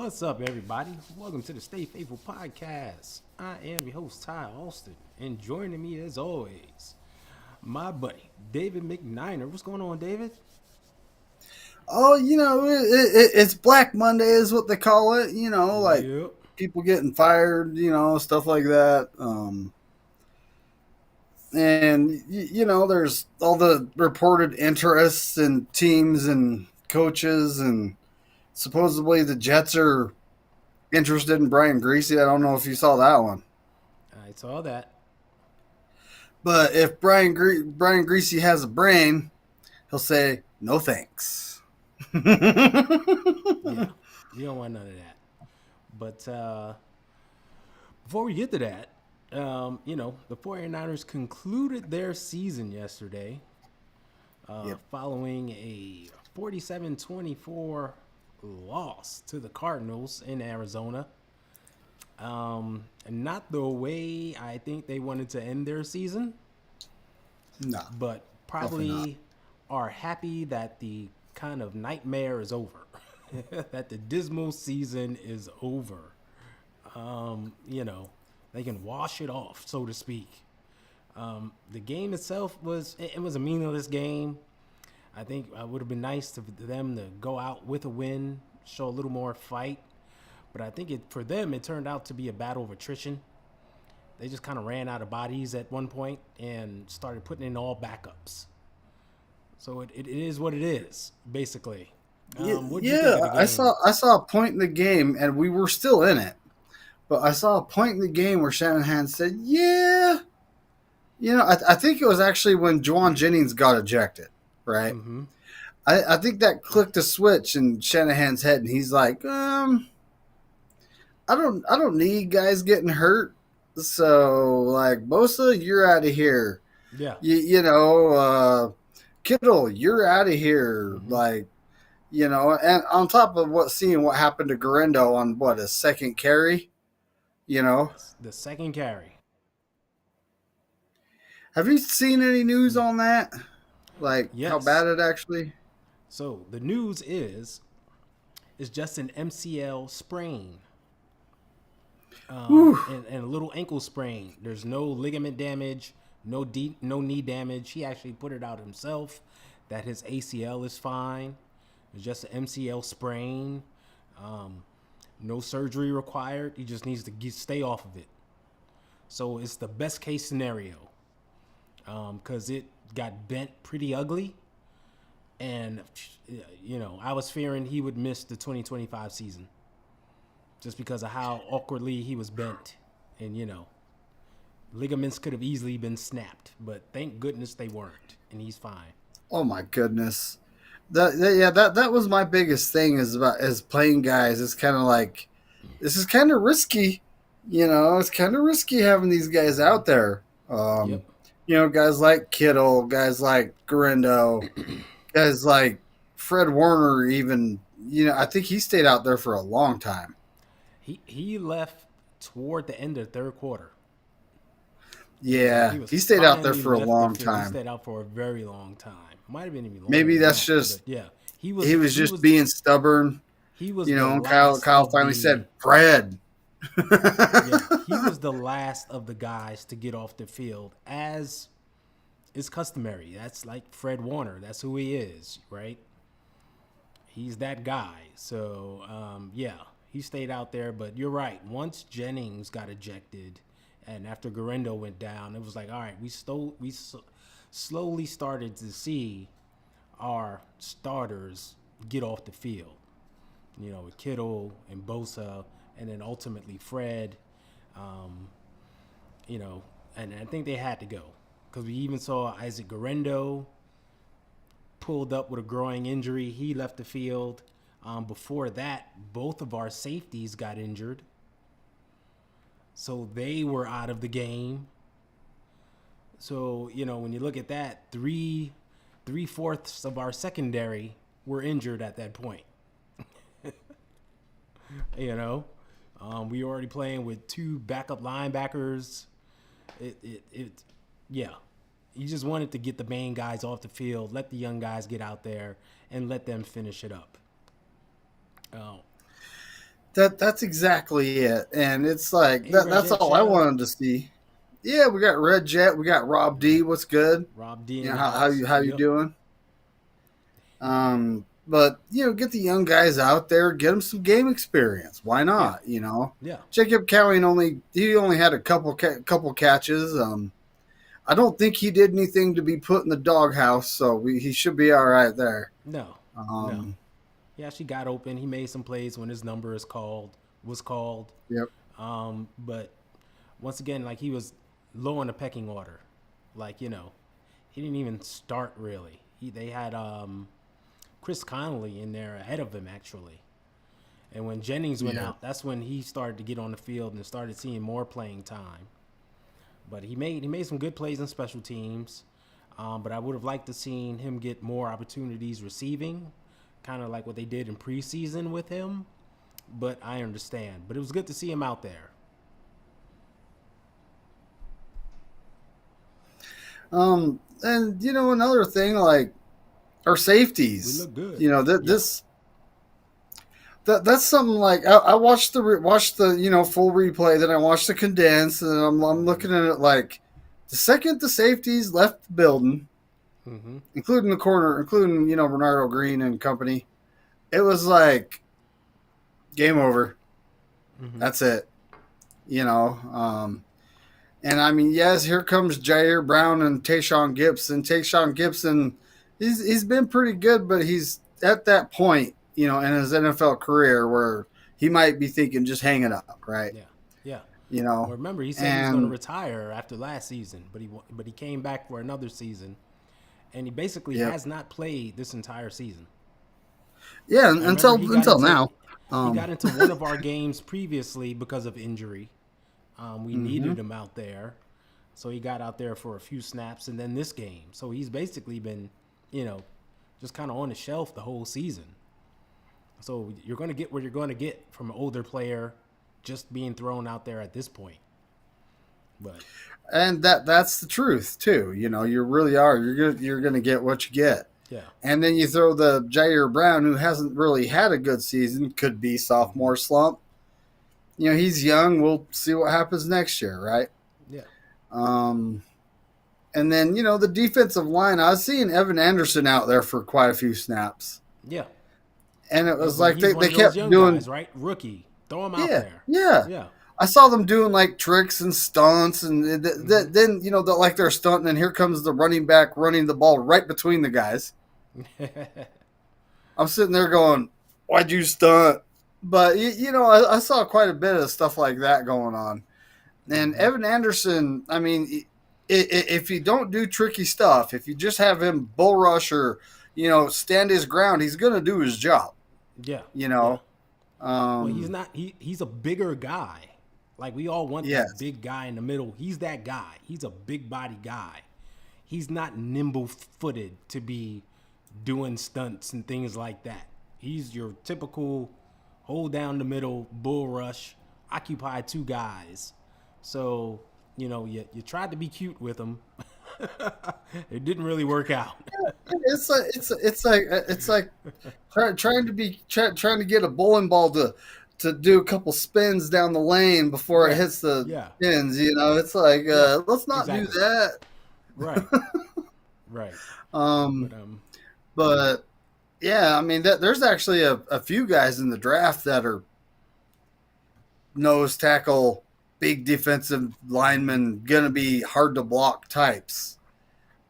What's up, everybody? Welcome to the Stay Faithful Podcast. I am your host, Ty Austin, and joining me as always, my buddy, David McNiner. What's going on, David? Oh, it's Black Monday is what they call it. Like Yep. people getting fired, stuff like that. And there's all the reported interests and teams and coaches, and supposedly the Jets are interested in Brian Greasy. I don't know if you saw that one, I saw that. but if Brian Greasy has a brain, he'll say no thanks. Yeah, you don't want none of that. But before we get to that, the 49ers concluded their season yesterday Yep. following a 47-24 loss to the Cardinals in Arizona. Not the way I think they wanted to end their season, No, but definitely not. probably are happy that the kind of nightmare is over, that the dismal season is over. They can wash it off, so to speak. The game itself was a meaningless game. I think it would have been nice for them to go out with a win, show a little more fight. But I think for them, it turned out to be a battle of attrition. They just kind of ran out of bodies at one point and started putting in all backups. So it is what it is, basically. What did you think of the Yeah, game? I saw a point in the game, and we were still in it. But I saw a point in the game where Shanahan said, "Yeah, I think it was actually when Juwan Jennings got ejected, right? Mm-hmm. I think that clicked a switch in Shanahan's head, and he's like, I don't need guys getting hurt, so like Bosa, you're out of here. Yeah. Kittle, you're out of here. Mm-hmm. And on top of seeing what happened to Garendo on a second carry, you know, The second carry. have you seen any news on that? Like how Yes. bad it actually? So the news is it's just an MCL sprain Whew. and a little ankle sprain. There's no ligament damage, no knee damage. He actually put it out himself that his ACL is fine. It's just an MCL sprain. No surgery required. He just needs to stay off of it. So it's the best case scenario because it got bent pretty ugly. And, I was fearing he would miss the 2025 season just because of how awkwardly he was bent. And, ligaments could have easily been snapped, but thank goodness they weren't. And he's fine. Oh my goodness. That was my biggest thing is about as playing guys. It's kind of like this is kind of risky. It's kind of risky having these guys out there. Yep. Guys like Kittle, guys like Garendo, guys like Fred Warner. Even I think he stayed out there for a long time. He left toward the end of the third quarter. He Yeah, was he stayed out there finally for a left the long field. He time. stayed out for a very long time. Might have been even longer Maybe than that's that. But just yeah, he was just being stubborn. he was the And Kyle last of finally the said, "Fred." yeah, he was the last of the guys to get off the field, as is customary. That's like Fred Warner. That's who he is, right? He's that guy. So, yeah, he stayed out there. But you're right. Once Jennings got ejected, and after Garendo went down, it was like, all right, we slowly started to see our starters get off the field. With Kittle and Bosa, and then ultimately Fred. Um, and I think they had to go because we even saw Isaac Garendo pulled up with a growing injury. He left the field. Before that, both of our safeties got injured, so they were out of the game. So when you look at that, three-fourths of our secondary were injured at that point. We already playing with two backup linebackers. Yeah. You just wanted to get the main guys off the field, let the young guys get out there, and let them finish it up. Oh, that's exactly it, and it's like Hey, Red that's Jet all I Show. wanted to see. Yeah, we got Red Jet, we got Rob D. What's good? Rob D You in know the how house. you Yep. doing? But get the young guys out there, get them some game experience. Why Yeah. not? Yeah. Jacob Cowie only had a couple catches. I don't think he did anything to be put in the doghouse, so he should be all right there. No. No. Um, He actually got open. He made some plays when his number is called was called. yep. But once again, like he was low on the pecking order. Like he didn't even start really. They had Chris Connolly in there ahead of him actually. And when Jennings went Yeah. out, that's when he started to get on the field and started seeing more playing time. But he made some good plays in special teams. But I would have liked to seen him get more opportunities receiving, kind of like what they did in preseason with him. But I understand. But it was good to see him out there. And another thing, like our We safeties. look good. You know that Yeah. this that's something like I watched the full replay, then I watched the condensed, and I'm Mm-hmm. looking at it like the second the safeties left the building, Mm-hmm. including the corner, including Bernardo Green and company, it was like game over. Mm-hmm. That's it. You know, and I mean, yes, here comes Jair Brown and Tayshawn Gibson. Tayshawn Gibson, he's been pretty good, but he's at that point, in his NFL career where he might be thinking just hang it up, right? Yeah. Yeah. You Well, know, remember he said he was going to and retire after last season, but he came back for another season, and he basically yeah, has not played this entire season. yeah, I remember until now. he got Um, into one of our games previously because of injury. We hmm needed him out there, so he got out there for a few snaps, and then this game. So he's basically been, you know, just kind of on the shelf the whole season. So you're going to get what you're going to get from an older player just being thrown out there at this point. But and that's the truth too. You really are. You're gonna get what you get. yeah, And then you throw the Jair Brown, who hasn't really had a good season, could be mm-hmm. sophomore slump. He's young. We'll see what happens next year, right? Yeah, Um, and then the defensive line. I was seeing Evan Anderson out there for quite a few snaps, yeah, and it yeah. was But like he's they, one they of those kept young guys, doing, right? Rookie, throw him out yeah, there. yeah. Yeah. I saw them doing like tricks and stunts, and Mm-hmm. then like they're stunting, and here comes the running back running the ball right between the guys. I'm sitting there going, "Why'd you stunt?" But I saw quite a bit of stuff like that going on. And mm-hmm. Evan Anderson, I mean, if you don't do tricky stuff, if you just have him bull rush or stand his ground, he's going to do his job. Yeah, You yeah. know, Well, he's um, not. He's a bigger guy. Like we all want that yes, big guy in the middle. He's that guy. He's a big body guy. He's not nimble footed to be doing stunts and things like that. He's your typical hold down the middle, bull rush, occupy two guys. So, you tried to be cute with him. It didn't really work out. it's like trying to get a bowling ball to do a couple spins down the lane before it Yeah. hits the Yeah. pins. It's like Yeah. let's not do Exactly. that. Right. Right. But Um, but yeah, I mean, there's actually a few guys in the draft that are nose tackle, big defensive mhm. linemen, gonna be hard to block types.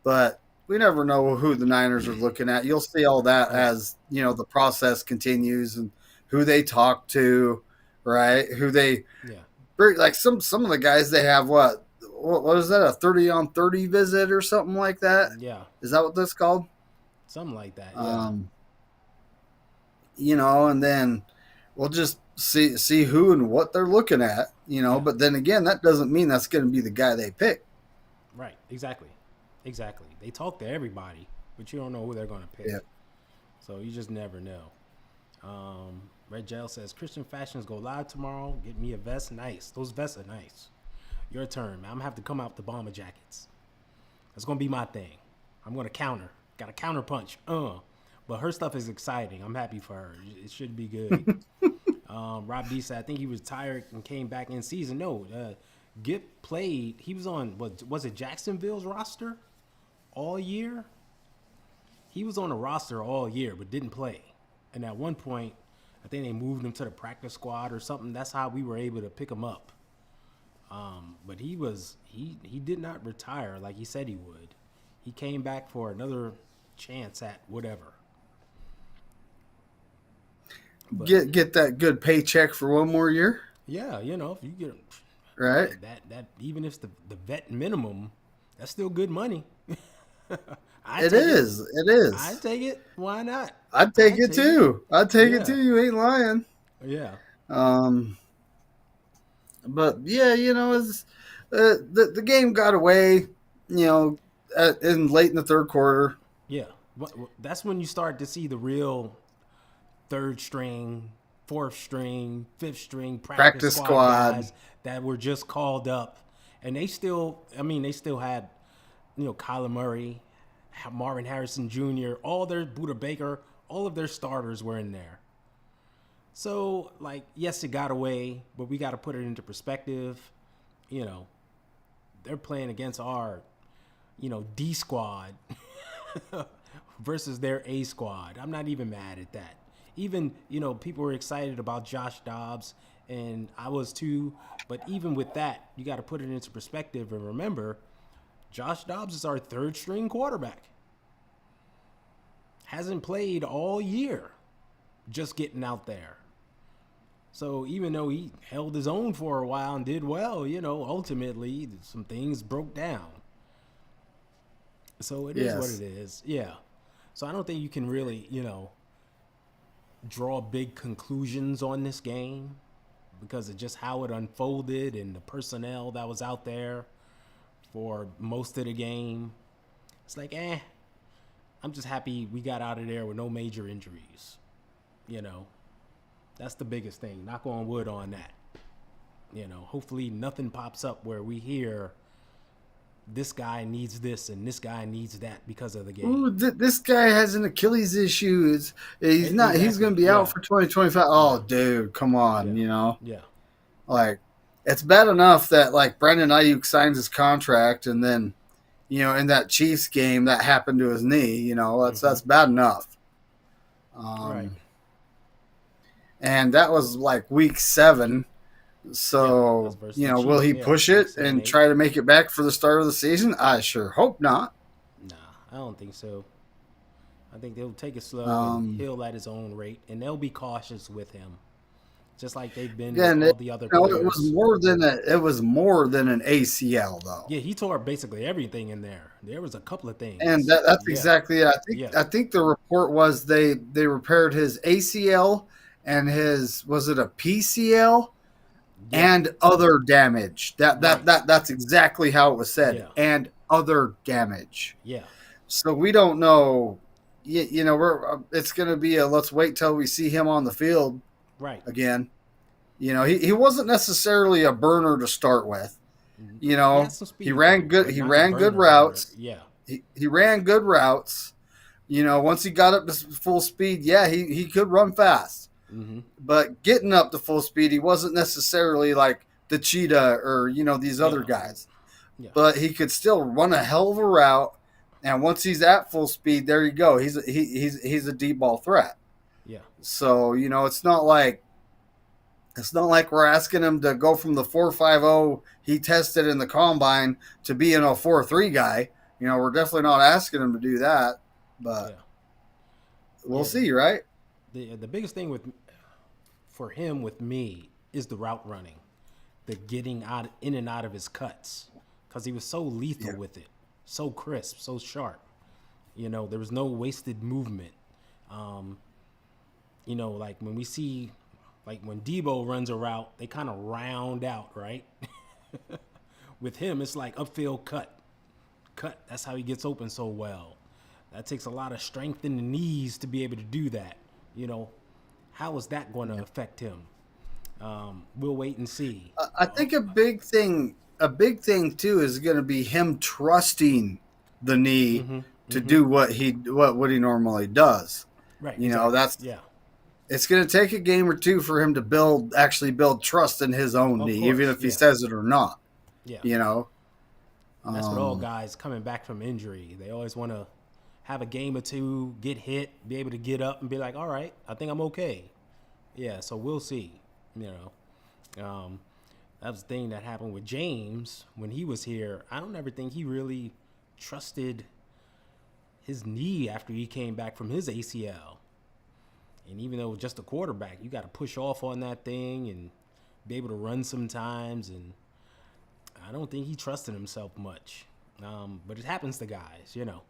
But we never know who the Niners are looking at. You'll see all that Oh yeah. as the process continues and who they talk to, right? Who they Yeah. like. Some of the guys they have what is that, a 30-on-30 visit or something like that? Yeah. Is that what that's called? Something like that. Yeah. Um, and then we'll just see who and what they're looking at, Yeah. but then again, that doesn't mean that's going to be the guy they pick. Right. Exactly. Exactly. They talk to everybody, but you don't know who they're going to pick. Yeah. So you just never know. Red Gel says Christian Fashions go live tomorrow. Get me a vest. Nice. Those vests are nice. Your turn, man. I'm gonna have to come out with the bomber jackets. That's gonna be my thing. I'm gonna counter. Got a counter punch. But her stuff is exciting. I'm happy for her. It should be good. Rob D said I think he was tired and came back in season. No, Gip played. He was on was it Jacksonville's roster all year? He was on the roster all year but didn't play. And at one point, I think they moved him to the practice squad or something. That's how we were able to pick him up. But he did not retire like he said he would. He came back for another chance at whatever. But, get that good paycheck for one more year. Yeah, if you get right, that even if the vet minimum, that's still good money. It is. I take it. Why not? I'd take it too. I'd take it too. You ain't lying. Yeah. But yeah, it's, the game got away. In late in the third quarter. Yeah, that's when you start to see the real third string, fourth string, fifth string practice squad guys that were just called up, and they still had, Kyler Murray, Marvin Harrison Jr., all their Buda Baker, all of their starters were in there. So, yes, it got away, but we got to put it into perspective. They're playing against our, D squad versus their A squad. I'm not even mad at that. Even, people were excited about Josh Dobbs, and I was too. But even with that, you got to put it into perspective and remember, Josh Dobbs is our third string quarterback. Hasn't played all year, just getting out there. So even though he held his own for a while and did well, ultimately some things broke down. So it is what it is. Yeah. So I don't think you can really, draw big conclusions on this game because of just how it unfolded and the personnel that was out there for most of the game. It's like, I'm just happy we got out of there with no major injuries. That's the biggest thing. Knock on wood on that. Hopefully nothing pops up where we hear this guy needs this and this guy needs that because of the game. Ooh, this guy has an Achilles issue. He's not. Exactly. He's going to be out for 2025. Oh, dude, come on, Yeah. It's bad enough that Brandon Ayuk signs his contract and then, in that Chiefs game that happened to his knee. That's bad enough. Right. And that was week 7. So, will he push it and try to make it back for the start of the season? I sure hope not. Nah, I don't think so. I think they'll take it slow and he'll at his own rate, and they'll be cautious with him, just like they've been with all the other players. It was more than an ACL, though. Yeah, he tore everything in there. There was a couple of things, and that's exactly it. I think the report was they repaired his ACL and was it a PCL? Yeah. And other damage. That's exactly how it was said. Yeah. And other damage. Yeah. So we don't know. It's going to be a let's wait till we see him on the field. Right. Again. He wasn't necessarily a burner to start with. He ran good. He ran good routes. Yeah. He ran good routes. Once he got up to full speed, he could run fast. Mm-hmm. But getting up to full speed, he wasn't necessarily like the cheetah or these other guys. Yeah. But he could still run a hell of a route, and once he's at full speed, there you go. He's a deep ball threat. Yeah. So it's not like we're asking him to go from the 4.50 he tested in the combine to being a 4.3 guy. We're definitely not asking him to do that, but we'll see, right? The biggest thing for him with me is the route running, the getting in and out of his cuts, because he was so lethal with it, so crisp, so sharp. There was no wasted movement. When we see, when Debo runs a route, they kind of round out, right? With him, it's like upfield cut. That's how he gets open so well. That takes a lot of strength in the knees to be able to do that. How is that going to affect him? We'll wait and see. I think a big thing too is going to be him trusting the knee to do what he normally does. Right. That's it's going to take a game or two for him to actually build trust in his own Of knee, even course, if he yeah, says it or not. yeah. You know, And that's what all um, guys coming back from injury. They always want to have a game or two, get hit, be able to get up and be like, all right, I think I'm okay. Yeah, so we'll see. You know, that was the thing that happened with James when he was here. I don't ever think he really trusted his knee after he came back from his ACL. And even though it was just a quarterback, you got to push off on that thing and be able to run sometimes. And I don't think he trusted himself much. But it happens to guys, you know.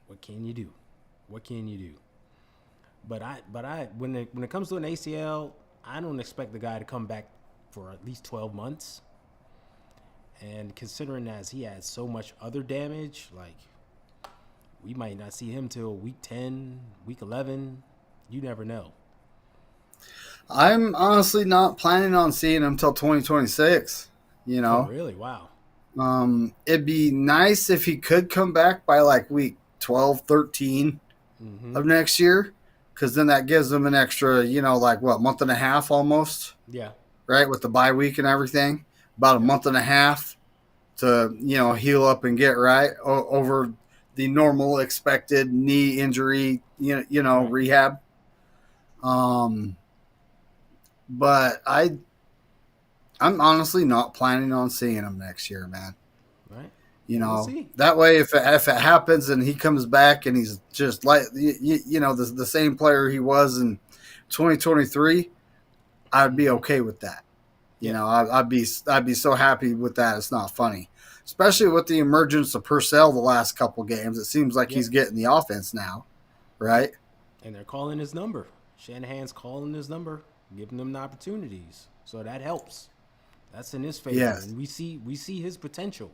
What can you do? What can you do? When it comes to an ACL, I don't expect the guy to come back for at least 12 months. And considering as he has so much other damage, like we might not see him till week 10, week 11. You never know. I'm honestly not planning on seeing him till 2026. You Oh, know, really? Wow. it'd be nice if he could come back by like week 12, 13 Mm-hmm. of next year, because then that gives him an extra, like what, month and a half almost, Yeah. right? With the bye week and everything, about a Yep. month and a half to, heal up and get right over the normal expected knee injury, Right. rehab. Um, but I'm honestly not planning on seeing him next year, man. Right. We'll see. That way, if it happens and he comes back and he's just like the same player he was in 2023, I'd be Mm-hmm. okay with that. Yeah. I'd be so happy with that. It's not funny, especially with the emergence of Purcell the last couple games. It seems like Yep. he's getting the offense now, Yep. right? And they're calling his number. Shanahan's calling his number, giving them the opportunities. So that helps. That's in his favor, Yes. and we see his potential.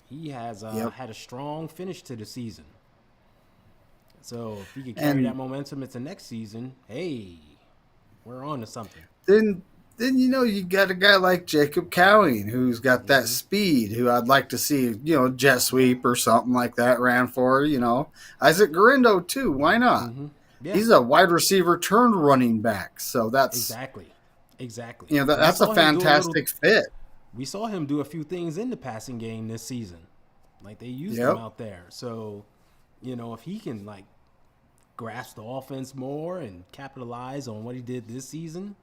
He has Yep. had a strong finish to the season. So if he can carry that And momentum into next season, hey, we're on to something. then you got a guy like Jacob Cowing who's got that Mm-hmm. speed, who I'd like to see, jet Yeah. sweep or something like that ran for. Isaac Garindo too. Why not? Mm-hmm. Yeah. He's a wide receiver turned running back, so that's Exactly. Exactly. We that's a saw him do a little. fantastic fit. We saw him do a few things in the passing game this season. Like they used him Yep. out there. So, if he can like grasp the offense more and capitalize on what he did this season,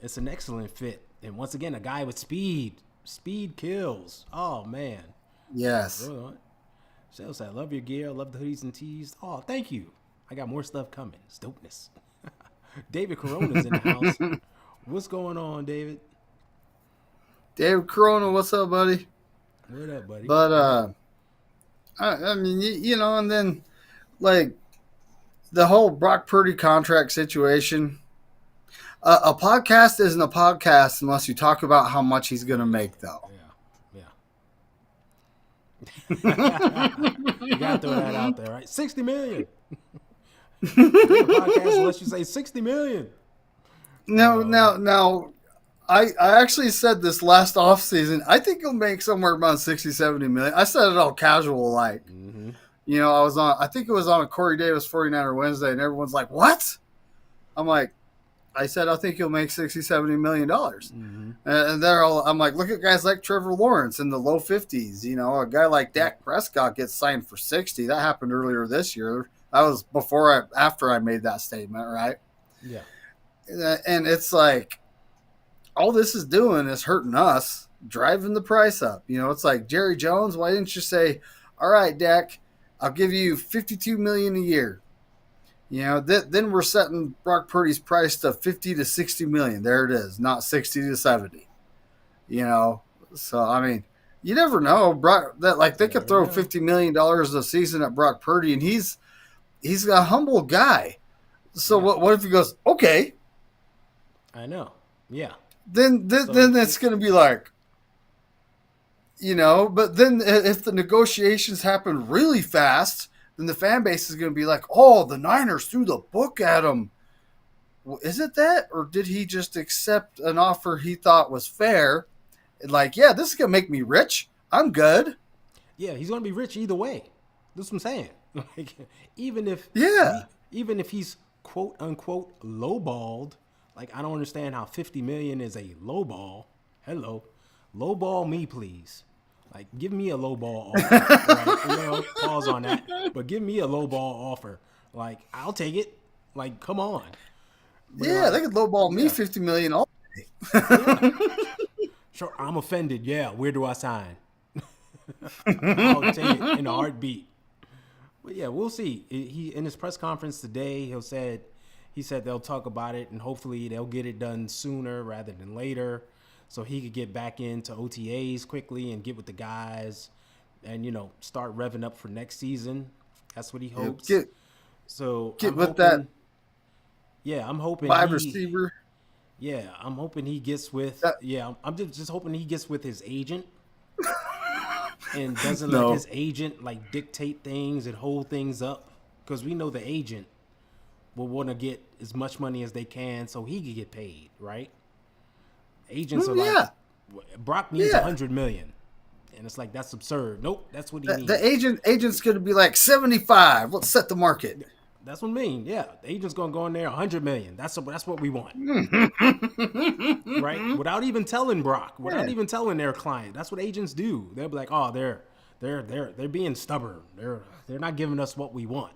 it's an excellent fit. And once again, a guy with speed. Speed kills. Oh man. Yes. Hold on. Shell said, I love your gear. I love the hoodies and tees. Oh, thank you. I got more stuff coming. It's dopeness. David Corona's in the house. What's going on, David? David Corona, what's up, buddy? What up, buddy? But I mean, and then like the whole Brock Purdy contract situation. A podcast isn't a podcast unless you talk about how much he's going to make, though. Yeah. Yeah. You gotta throw that out there, right? 60 million. Ain't a podcast unless you say 60 million. No, now, I actually said this last offseason. I think he'll make somewhere around 60, 70 million. I said it all casual, like, Mm-hmm. I think it was on a Corey Davis 49er Wednesday, and everyone's like, what? I'm like, I said, I think he'll make 60, 70 million dollars. Mm-hmm. And I'm like, look at guys like Trevor Lawrence in the low 50s. A guy like Dak Prescott gets signed for 60. That happened earlier this year. That was after I made that statement, right? Yeah. And it's like, all this is doing is hurting us, driving the price up. It's like, Jerry Jones, why didn't you say, all right, Dak, I'll give you $52 million a year. Then we're setting Brock Purdy's price to 50 to 60 million. There it is, not 60 to 70. So I mean, you never know. They could throw $50 million a season at Brock Purdy, and he's a humble guy. So Yeah. what if he goes, okay? I know. Yeah. Then it's going to be like, But then if the negotiations happen really fast, then the fan base is going to be like, oh, the Niners threw the book at him. Well, is it that? Or did he just accept an offer he thought was fair? Like, yeah, this is going to make me rich. I'm good. Yeah, he's gonna be rich either way. That's what I'm saying. Like, even if Yeah. even if he's quote unquote lowballed. Like I don't understand how 50 million is a lowball. Hello, lowball me, please. Like give me a lowball offer, right? Pause on that. But give me a lowball offer. Like I'll take it. Like come on. But Yeah, they like could lowball me yeah, 50 million all yeah. Sure, I'm offended. Yeah, where do I sign? I'll take it in a heartbeat. But yeah, we'll see. He in his press conference today, he said they'll talk about it and hopefully they'll get it done sooner rather than later, so he could get back into OTAs quickly and get with the guys, and start revving up for next season. That's what he yeah, hopes. So get with that I'm hoping wide receiver. I'm hoping he gets with, That, I'm just hoping he gets with his agent and doesn't let no, his agent like dictate things and hold things up, because we know the agent will want to get as much money as they can so he can get paid, right? Agents are like, yeah, Brock needs yeah. 100 million, and it's like that's absurd. Nope, that's what he The needs. agent's going to be like 75. Let's set the market. That's what I mean. Yeah, the agent's gonna go in there 100 million. That's what we want, right? Without even telling Brock, without Yeah. even telling their client. That's what agents do. They'll be like, oh, they're being stubborn. They're not giving us what we want.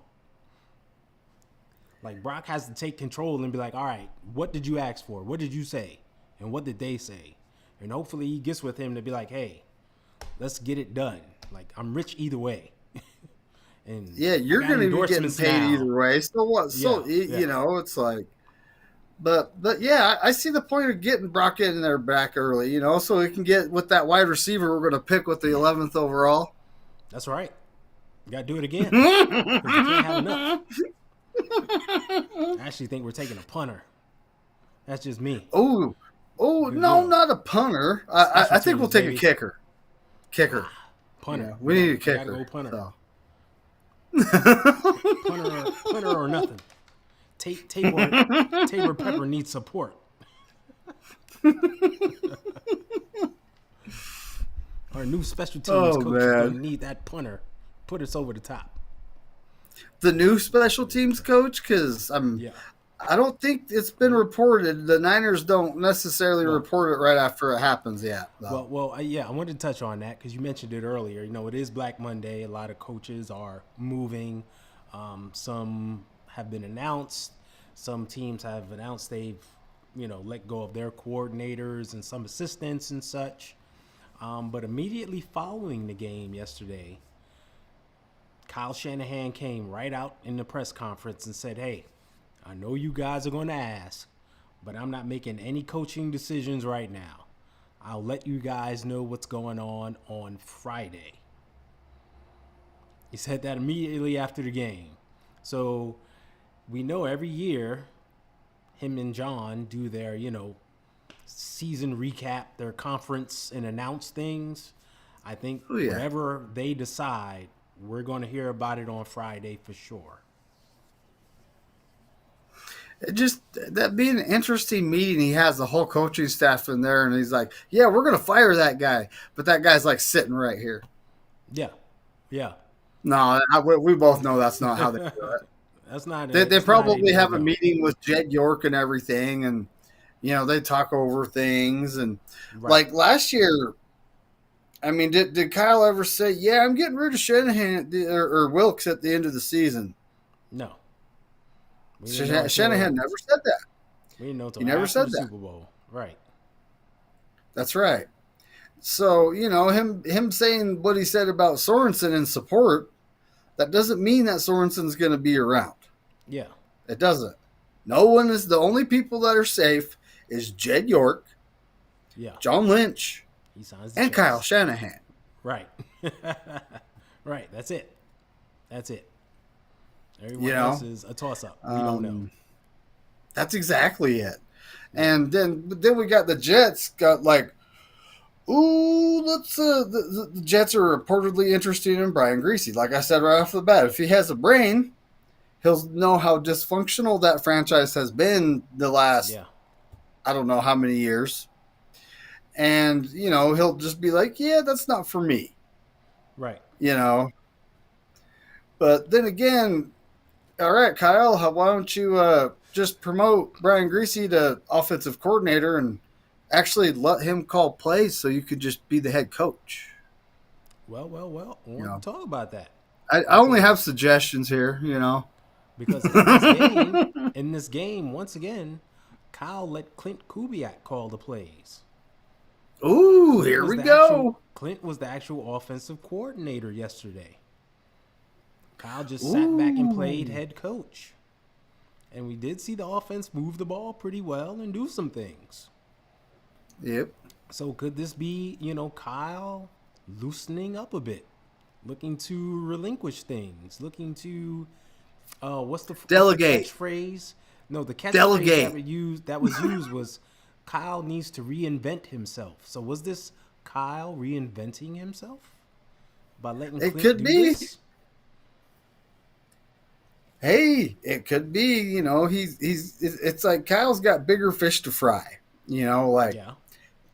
Like Brock has to take control and be like, all right, what did you ask for? What did you say? And what did they say? And hopefully he gets with him to be like, hey, let's get it done. Like I'm rich either way. And Yeah, I you're got going to be getting endorsements paid now. either way. So what? Yeah, So yeah. it's like, but yeah, I see the point of getting Brock in there back early. So we can get with that wide receiver we're going to pick with the 11th overall. That's right. You gotta do it again. Because you can't have enough. I actually think we're taking a punter. That's just me. Oh, no, not a punter. Special I think we'll teams, take a baby. kicker. Kicker. Punter. We need a We gotta kicker. go punter. So. Punter or nothing. Tabor Pepper needs support. Our new special teams Oh coach is gonna man, need that punter. Put us over the top. the new special teams coach, because Yeah. I don't think it's been reported. The Niners don't necessarily Well, report it right after it happens yet, though. yeah. I wanted to touch on that because you mentioned it earlier. It is Black Monday. A lot of coaches are moving. Some have been announced. Some teams have announced they've, let go of their coordinators and some assistants and such. But immediately following the game yesterday, Kyle Shanahan came right out in the press conference and said, hey, I know you guys are going to ask, but I'm not making any coaching decisions right now. I'll let you guys know what's going on Friday. He said that immediately after the game. So we know every year him and John do their, season recap, their conference, and announce things. I think Oh yeah, whatever they decide, we're going to hear about it on Friday for sure. it just that being an interesting meeting. He has the whole coaching staff in there, and he's like, "Yeah, we're gonna fire that guy," but that guy's like sitting right here. Yeah. Yeah. No, we both know that's not how they do it. They That's not how they probably do it. have a No. meeting with Jed York and everything, and they talk over things. And Right. like last year, I mean, did Kyle ever say, "Yeah, I'm getting rid of Shanahan or Wilkes at the end of the season"? No. We didn't know Shanahan until never said that. He never after said the that. Super Bowl. Right. That's right. So him saying what he said about Sorensen in support, that doesn't mean that Sorensen's going to be around. Yeah. It doesn't. No one is. The only people that are safe is Jed York, Yeah. John Lynch, He signs the and Kyle checks. Shanahan. Right. Right. That's it. That's it. You Everyone else know, is a toss up. We don't know. That's exactly it. Yeah. And then we got the Jets. Got like, ooh, let's. The Jets are reportedly interested in Brian Greasy. Like I said right off the bat, if he has a brain, he'll know how dysfunctional that franchise has been the last Yeah. I don't know how many years. And he'll just be like, yeah, that's not for me. Right. you know. But then again, All right, Kyle, why don't you just promote Brian Greasy to offensive coordinator and actually let him call plays so you could just be the head coach? Well. I You want know, to talk about that I only have because suggestions here. because in this game, once again, Kyle let Clint Kubiak call the plays. Ooh, here we go. Clint was the actual offensive coordinator yesterday. Kyle just sat back and played Ooh, head coach. And we did see the offense move the ball pretty well and do some things. yep. So could this be, Kyle loosening up a bit, looking to relinquish things, looking to what's the Delegate, catchphrase? No, the catchphrase delegate. that was used was Kyle needs to reinvent himself. So was this Kyle reinventing himself by letting It Clint could do be. this? Hey, it could be. He's. It's like Kyle's got bigger fish to fry. Like Yeah,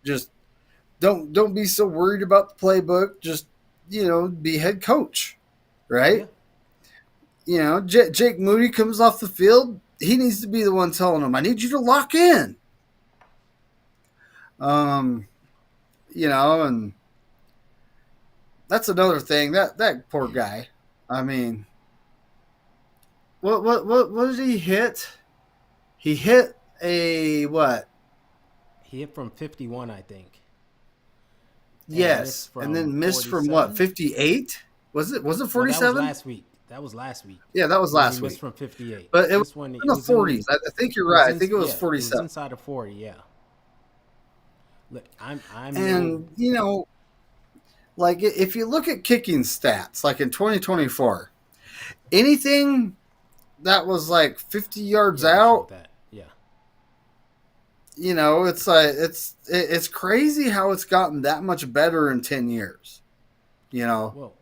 just don't be so worried about the playbook. Just be head coach, yeah, right? Jake Moody comes off the field. He needs to be the one telling him, "I need you to lock in." Um, and that's another thing. That poor guy. I mean, what did he hit? He hit a what? he hit from 51, I think, and missed Yes, and from then missed from what? 47. 58? Was it Well, that was 47? last week. That was last week. Yeah, that was When he last missed week. from 58. But it was This one, in it the was in 40s. I think you're It was right. I in, think it was yeah, it was 47. inside of 40. Yeah. Look, I'm no. And like if you look at kicking stats, like in 2024, anything that was like 50 yards Yeah, they showed out, that. Yeah. it's like it's crazy how it's gotten that much better in 10 years. You know, Well,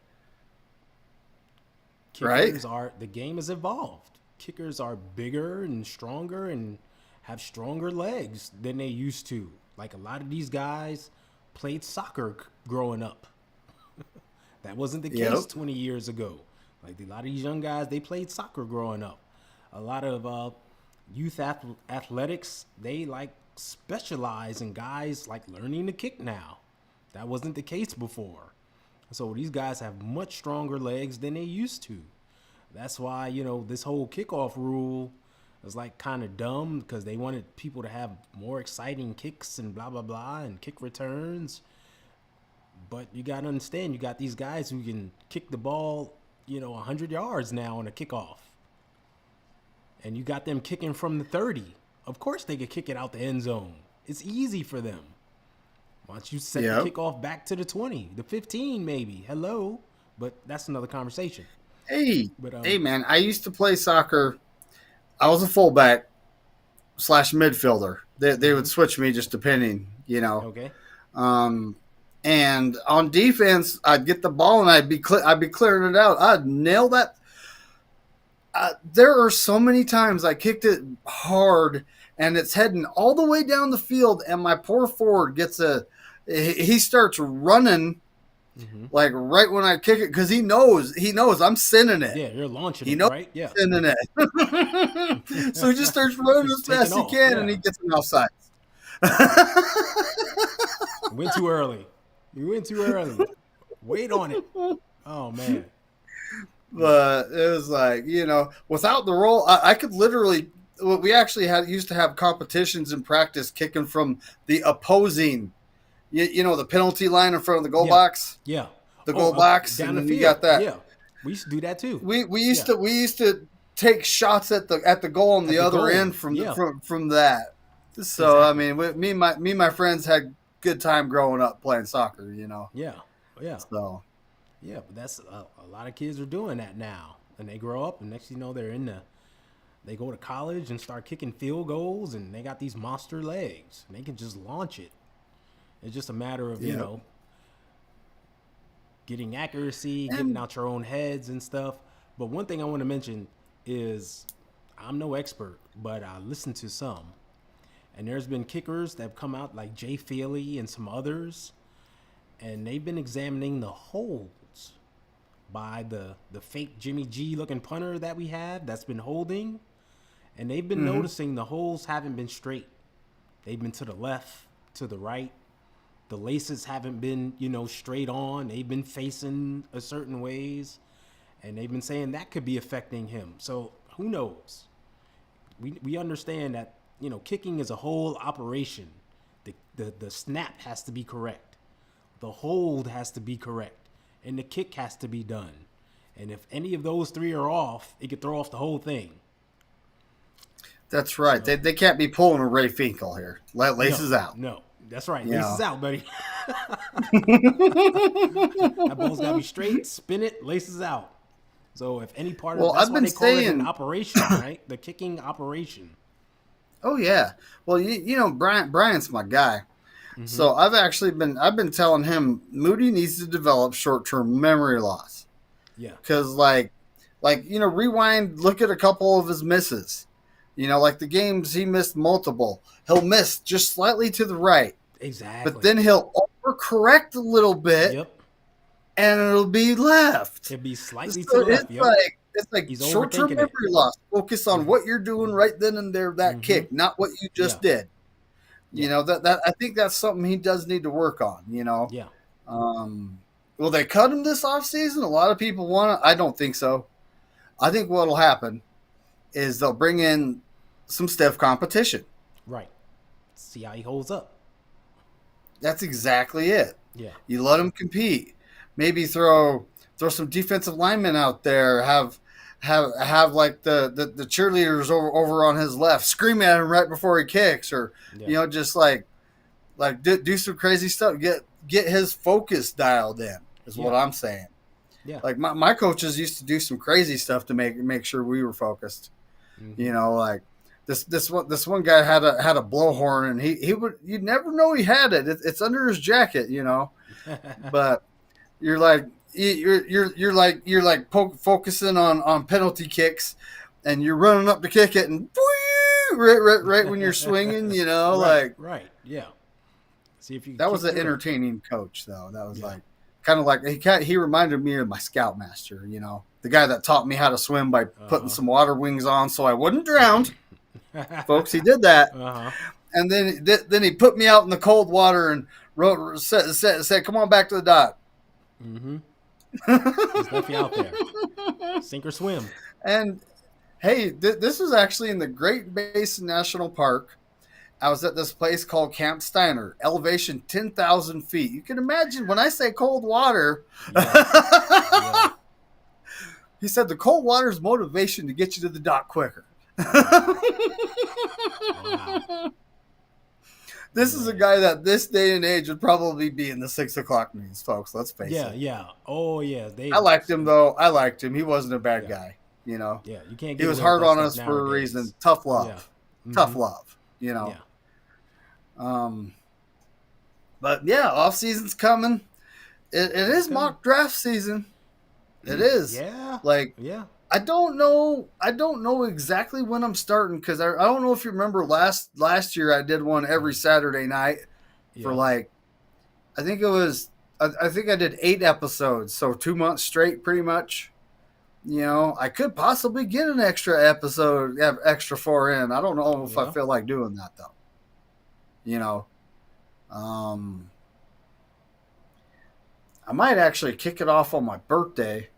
right? the game has evolved. Kickers are bigger and stronger and have stronger legs than they used to. Like a lot of these guys played soccer growing up. That wasn't the case Yep. 20 years ago. Like a lot of these young guys, they played soccer growing up. A lot of athletics, they like specialize in guys like learning to kick now. That wasn't the case before. So these guys have much stronger legs than they used to. That's why, this whole kickoff rule is like kind of dumb because they wanted people to have more exciting kicks and blah, blah, blah, and kick returns. But you got to understand, you got these guys who can kick the ball, 100 yards now on a kickoff. And you got them kicking from the 30. Of course they could kick it out the end zone. It's easy for them. Why don't you set the Yep. kickoff back to the 20, the 15 maybe? Hello. But that's another conversation. Hey, But hey, man! I used to play soccer. I was a fullback slash midfielder. They would switch me just depending. okay. Um, and on defense, I'd get the ball and I'd be clearing it out. I'd nail that. There are so many times I kicked it hard and it's heading all the way down the field, and my poor forward he starts running Mm-hmm. like right when I kick it because he knows I'm sending it. Yeah, you're launching He it, knows right? Yeah. I'm sending it. So he just starts running Just as fast taking as he off. can, and he Yeah. gets an offside. Went too early. You went too early. Wait on it. Oh man. But But it was like, without the roll, I could literally. We actually used to have competitions in practice kicking from the opposing, the penalty line in front of the goal yeah. box, Yeah. the Oh, goal box, down and the then you field. got that. Yeah. We used to do that too. We used Yeah. to we used to take shots at the goal on At the the other goal. end from Yeah. from that. So I Exactly. mean, me and my friends had good time growing up playing soccer. Yeah. Yeah. So Yeah. But that's a lot of kids are doing that now, and they grow up, and next thing you know, they go to college and start kicking field goals, and they got these monster legs, and they can just launch it. It's just a matter of yeah, getting accuracy, getting and out your own heads and stuff. But one thing I want to mention is I'm no expert, but I listen to some. And there's been kickers that have come out like Jay Feely and some others, and they've been examining the holds by the fake Jimmy G looking punter that we have that's been holding, and they've been Mm-hmm. noticing the holes haven't been straight. They've been to the left, to the right. The laces haven't been, straight on. They've been facing a certain ways, and they've been saying that could be affecting him. So who knows? We understand that kicking is a whole operation. The snap has to be correct. The hold has to be correct, and the kick has to be done. And if any of those three are off, it could throw off the whole thing. That's right. So They can't be pulling a Ray Finkel here. Laces out. no, that's right. You Laces know. out, buddy. That ball's got to be straight. Spin it. Laces out. So if any part of Well, that's I've why been they call it an saying, operation, right? The kicking operation. oh yeah. Well, Brian's my guy. Mm-hmm. So I've been telling him Moody needs to develop short term memory loss Yeah. because rewind, look at a couple of his misses. Like the games he missed multiple. He'll miss just slightly to the right, Exactly. but then he'll overcorrect a little bit, Yep. and it'll be left. It'd be slightly to So the left. Yep. it's like He's short term overthinking it. memory loss. Focus on what you're doing right then and there, that kick, not what you just Yeah. did. That I think that's something he does need to work on. Yeah. Will they cut him this offseason? A lot of people want to. I don't think so. I think what'll happen is they'll bring in some stiff competition. Right. See how he holds up. That's exactly it. Yeah. You let him compete. Maybe throw some defensive linemen out there. Have like the cheerleaders over on his left screaming at him right before he kicks, or just like do some crazy stuff. Get his focus dialed in. Is what I'm saying. Yeah. Like my coaches used to do some crazy stuff to make sure we were focused. Mm-hmm. Like this one guy had a blowhorn, and you'd never know he had it. It's under his jacket, but you're like focusing on penalty kicks, and you're running up to kick it, and right when you're swinging, Right. Yeah. See if you. That was an entertaining coach, though. That was kind of like he reminded me of my scoutmaster, the guy that taught me how to swim by putting some water wings on so I wouldn't drown. Folks, he did that, and then he put me out in the cold water and said, "Come on back to the dock." Mm-hmm. Just left you out there, sink or swim. And hey, this was actually in the Great Basin National Park. I was at this place called Camp Steiner, elevation 10,000 feet. You can imagine when I say cold water. Yeah. He said the cold water is motivation to get you to the dock quicker. Wow. This is a guy that this day and age would probably be in the 6 o'clock news, folks. Let's face it. Yeah. Oh, yeah. I liked him, though. I liked him. He wasn't a bad guy, Yeah, you can't. He was hard on us for a reason. Tough love. Yeah. Mm-hmm. Tough love, Yeah. But yeah, off season's coming. It is mock draft season. It is. Yeah. Yeah. I don't know exactly when I'm starting, because I don't know if you remember last year I did one every Saturday night for I think I did 8 episodes, so 2 months straight pretty much. I could possibly get an extra episode, extra 4 in. I don't know if I feel like doing that though. I might actually kick it off on my birthday.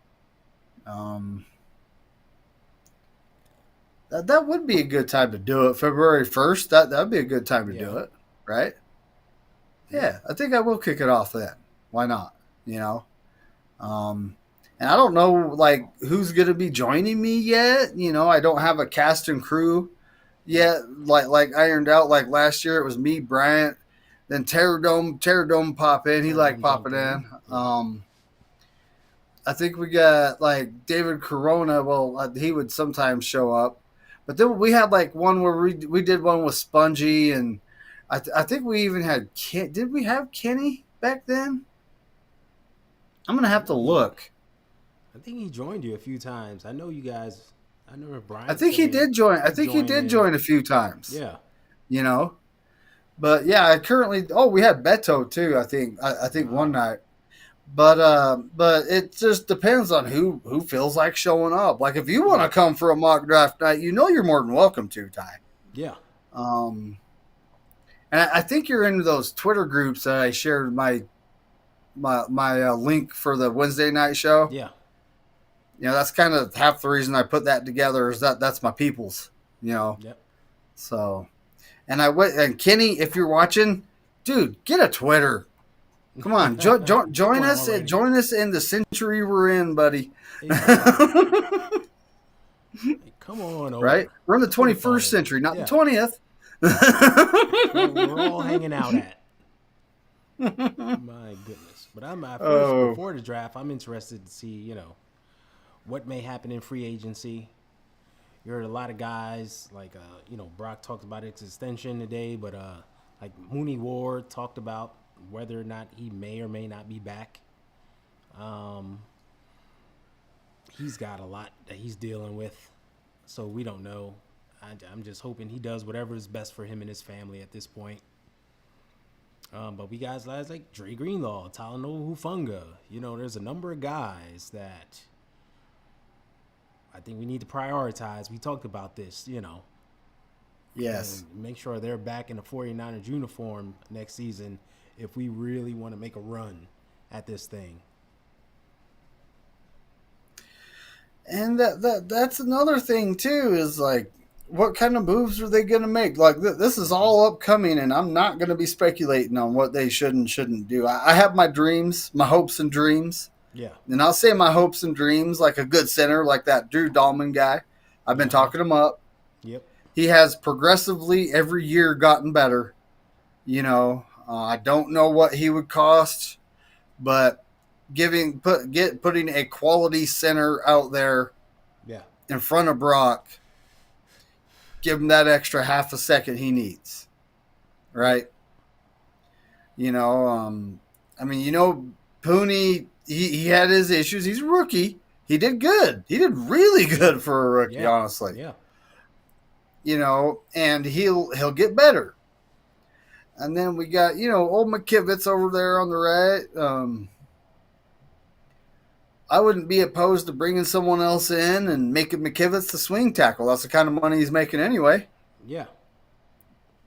That would be a good time to do it. February 1st. That'd be a good time to do it, right? Yeah, I think I will kick it off then. Why not? And I don't know who's going to be joining me yet. I don't have a cast and crew yet, like ironed out. Like last year, it was me, Bryant, then Terradome pop in. He liked popping in. I think we got David Corona. Well, he would sometimes show up, but then we had one where we did one with Spongy, and I think we even had did we have Kenny back then? I'm gonna have to look. I think he joined you a few times. I know you guys. I know Brian. I think he did join. I think he did join a few times. Yeah. But yeah, I currently. Oh, we had Beto too. I think one night. But it just depends on who feels like showing up. Like if you want to Right. come for a mock draft night, you're more than welcome to, Ty. Yeah. Um, and I think you're into those Twitter groups that I shared my link for the Wednesday night show. Yeah. That's kind of half the reason I put that together is that's my people's. You know, Yep. so and I went and Kenny, if you're watching, dude, get a Twitter. Come on, Come join on us. already. Join us in the century we're in, buddy. Exactly. Like, come on Right? over. We're in the Think about 21st it. century, not the Yeah. 20th. That's where we're all hanging out at. My goodness. But I'm first Oh, before the draft. I'm interested to see what may happen in free agency. You heard a lot of guys like Brock talked about its extension today, but like Mooney Ward talked about whether or not he may or may not be back. Um, he's got a lot that he's dealing with, so we don't know. I'm just hoping he does whatever is best for him and his family at this point. But we guys like Dre Greenlaw, Talanoa Hufanga. There's a number of guys that I think we need to prioritize. We talked about this, yes. and make sure they're back in the 49ers uniform next season if we really want to make a run at this thing. And that's another thing too is like what kind of moves are they going to make? Like this is all upcoming, and I'm not going to be speculating on what they should and shouldn't do. I have my dreams, my hopes and dreams, Yeah. and I'll say my hopes and dreams like a good center, like that Drew Dahlman guy. I've been Uh huh. talking him up. Yep. He has progressively every year gotten better. I don't know what he would cost, but putting a quality center out there Yeah. in front of Brock, give him that extra half a second he needs, right? You know, I mean, Pooney, he had his issues. He's a rookie. He did good. He did really good for a rookie, Yeah. honestly. Yeah. And he'll get better. And then we got old McKivitz over there on the right. I wouldn't be opposed to bringing someone else in and making McKivitz the swing tackle. That's the kind of money he's making anyway. Yeah.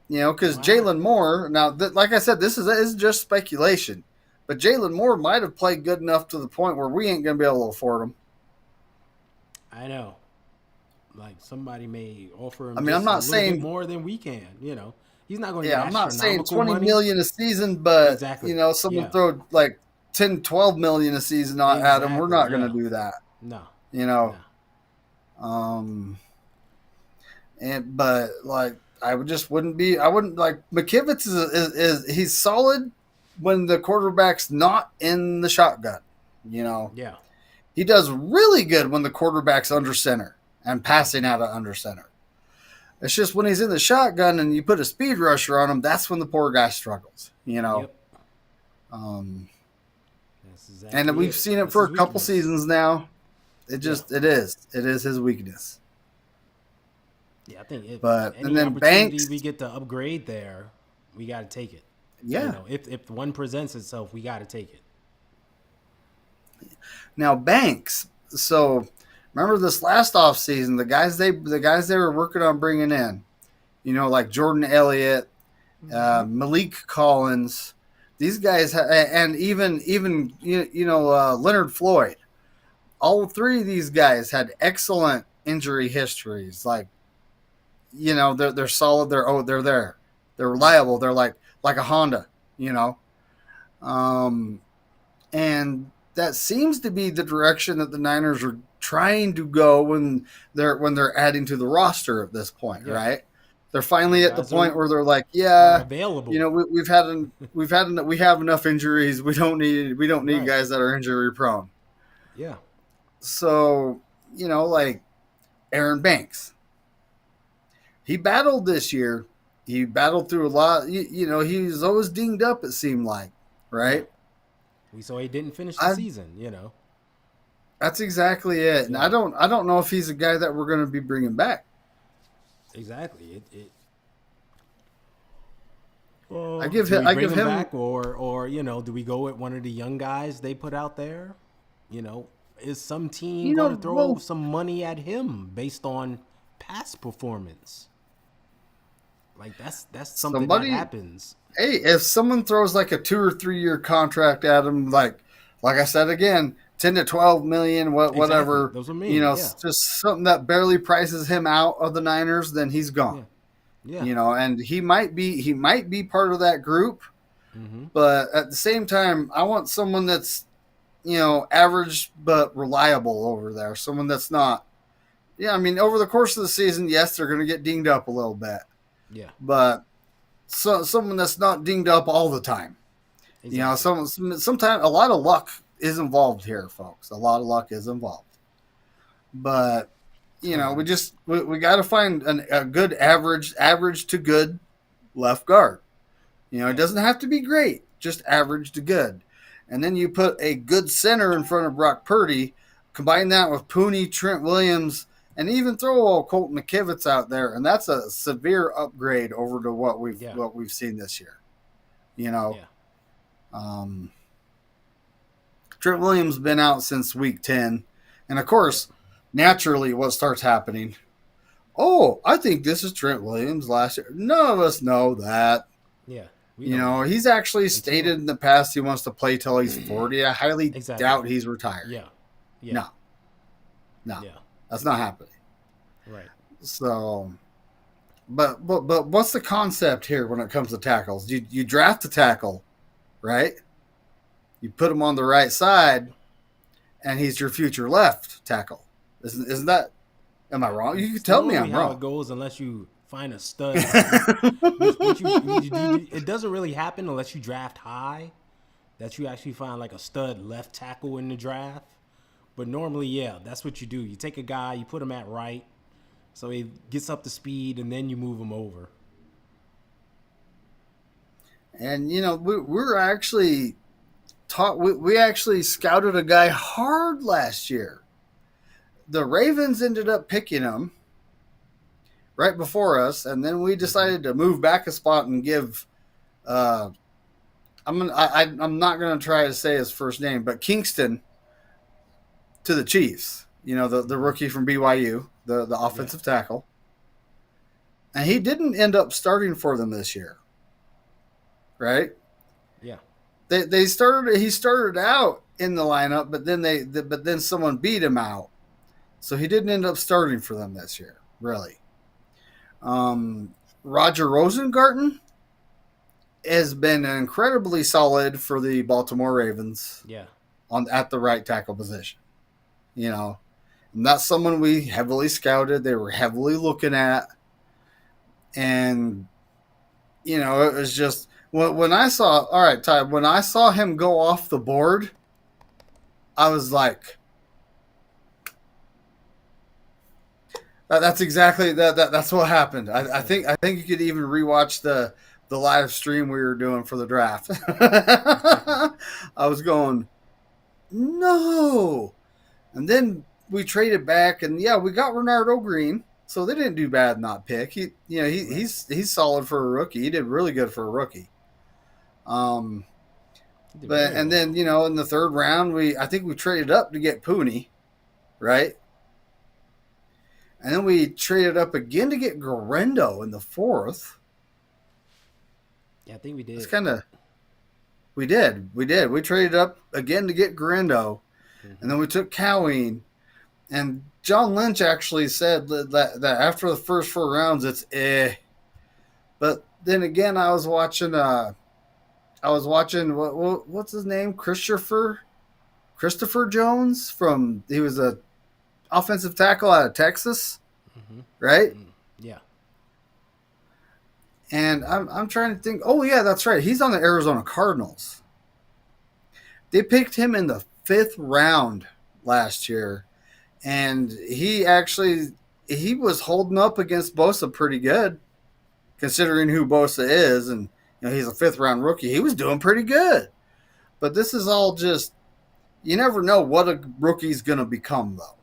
Because Why not? Jalen Moore, now, like I said, this is just speculation, but Jalen Moore might have played good enough to the point where we ain't going to be able to afford him. I know. Like somebody may offer him I mean, I'm just a not little bit saying, more than we can. He's not going to get yeah, I'm not saying astronomical 20 money. million a season, but, Exactly. someone Yeah. throw like 10, 12 million a season at him. We're Exactly. not going to Yeah. do that, No. you know. No. Um, but like, I wouldn't like McKivitz is he's solid when the quarterback's not in the shotgun, you know. Yeah. He does really good when the quarterback's under center and passing out of under center. It's just when he's in the shotgun and you put a speed rusher on him, that's when the poor guy struggles, you know. Yep. Um, That's and exactly we've it. seen it That's for his a couple weakness. seasons now. Yeah. It is his weakness. Yeah. I think if But and any then opportunity Banks, we get to upgrade there, we got to take it. yeah. If one presents itself, we got to take it. Now Banks. So remember this last off season, the guys they were working on bringing in, like Jordan Elliott, Malik Collins, these guys, and even Leonard Floyd. All three of these guys had excellent injury histories. Like, they're solid. They're there. They're reliable. They're like a Honda. You know, and that seems to be the direction that the Niners are trying to go when they're adding to the roster at this point, Yeah. right? They're finally at the Guys point where they're like, are yeah, available. we have enough injuries. We don't need Right. guys that are injury prone. Yeah. So like Aaron Banks, he battled this year. He battled through a lot. He's always dinged up. It seemed like, right? We saw he didn't finish the I season. That's exactly it. And Yeah. I don't know if he's a guy that we're going to be bringing back. Exactly. It I Well, give do him. we I bring give him him. back, or do we go with one of the young guys they put out there? You know, is some team going to throw Well, some money at him based on past performance? Like that's something that somebody. happens. Hey, if someone throws like a 2 or 3 year contract at him, like I said again, 10 to 12 million, Exactly. whatever, Those are me. Yeah. just something that barely prices him out of the Niners, then he's gone. Yeah. Yeah. And he might be part of that group, Mm-hmm. but at the same time, I want someone that's average but reliable over there. Someone that's not. Yeah, I mean, over the course of the season, yes, they're going to get dinged up a little bit, Yeah. but someone that's not dinged up all the time. Exactly. Sometimes a lot of luck is involved here, folks. A lot of luck is involved, but we Um. just we got to find a good average to good left guard. It Yeah. doesn't have to be great, just average to good. And then you put a good center in front of Brock Purdy, combine that with Pooney, Trent Williams, and even throw old Colton McKivitz out there, and that's a severe upgrade over to what we've Yeah. what we've seen this year. You know, Yeah. um, Trent Williams been out since week 10, and of Yep. course, naturally, what starts happening? Oh, I think this is Trent Williams last year. None of us know that. Yeah. We don't know He's actually until stated in the past he wants to play till he's 40. I highly exactly. doubt he's retiring. Yeah. Yeah. No, no, Yeah. that's not happening. Right. So, but what's the concept here when it comes to tackles? You draft a tackle, right? You put him on the right side, and he's your future left tackle. Isn't that? Am I wrong? You can It's tell me normally I'm how it wrong. goes, unless you find a stud. Which it doesn't really happen unless you draft high. That you actually find like a stud left tackle in the draft. But normally, yeah, that's what you do. You take a guy, you put him at right, so he gets up to speed, and then you move him over. And we're actually taught. We actually scouted a guy hard last year. The Ravens ended up picking him right before us, and then we Hmm. decided to move back a spot and give. Uh, I'm not gonna try to say his first name, but Kingston to the Chiefs. The Hmm. rookie from BYU, the Yeah. offensive tackle, and he didn't end up starting for them this year, right? Yeah. They started. He started out in the lineup, but then someone beat him out, so he didn't end up starting for them this year, really. Roger Rosengarten has been incredibly solid for the Baltimore Ravens Yeah. on at the right tackle position. You know, and that's someone we heavily scouted. They were heavily looking at, and it was just when I saw. All right, Ty. When I saw him go off the board, I was like, That's exactly that's what happened. I think you could even rewatch the live stream we were doing for the draft. I was going no, and then we traded back, and yeah, we got Renardo Green, so they didn't do bad in that pick. Right. He's solid for a rookie. He did really good for a rookie. Um, He did but very and then well. in the third round, I think we traded up to get Pooney, right? And then we traded up again to get Garendo in the fourth. Yeah, I think we That's did. kind of we did. We traded up again to get Garendo, and Hmm. then we took Coween. And John Lynch actually said that after the first 4 rounds, it's eh. But then again, I was watching what's his name, Christopher Jones he was a offensive tackle out of Texas, Hmm. right? Yeah. And I'm trying to think. Oh yeah, that's right. He's on the Arizona Cardinals. They picked him in the 5th round last year, and he was holding up against Bosa pretty good, considering who Bosa is, and he's a 5th round rookie. He was doing pretty good. But this is all just you never know what a rookie's gonna become though.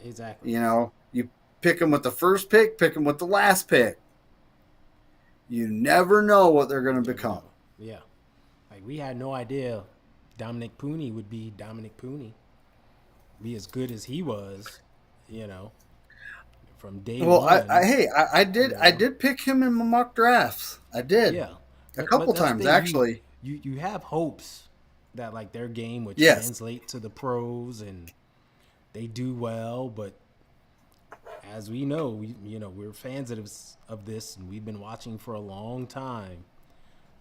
Exactly. You pick him with the first pick, pick him with the last pick. You never know what they're going You to never become. know. Yeah. Like we had no idea Dominic Pooney would be Dominic Pooney, be as good as he was, you know, from day Well, one. I You know, did pick him in my mock drafts. I did yeah. a But couple that's the times thing. actually. You have hopes that like their game would Yes, translate to the pros and they do well. But as we know, we're fans of this, and we've been watching for a long time.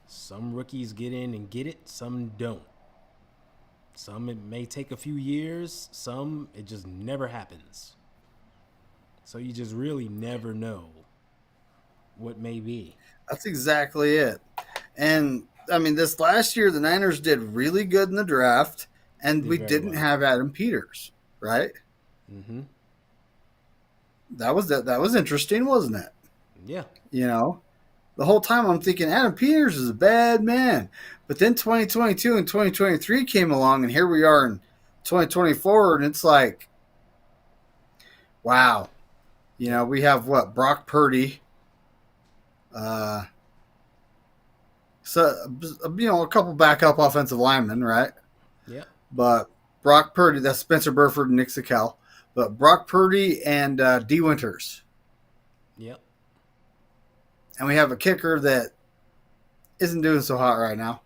Some rookies get in and get it. Some don't. Some it may take a few years. Some it just never happens. So you just really never know what may be. that's exactly it. And I mean, this last year the Niners did really good in the draft, and Did we very didn't well. have Adam Peters, right? Mm-hmm. That was interesting, wasn't it? Yeah. You know, the whole time I'm thinking Adam Peters is a bad man, but then 2022 and 2023 came along, and here we are in 2024, and it's like, wow. Yeah. We have what Brock Purdy, uh, so a couple backup offensive linemen, right? Yeah. But Brock Purdy, that's Spencer Burford and Nick Sakel, but Brock Purdy and D Winters, Yep. and we have a kicker that isn't doing so hot right now.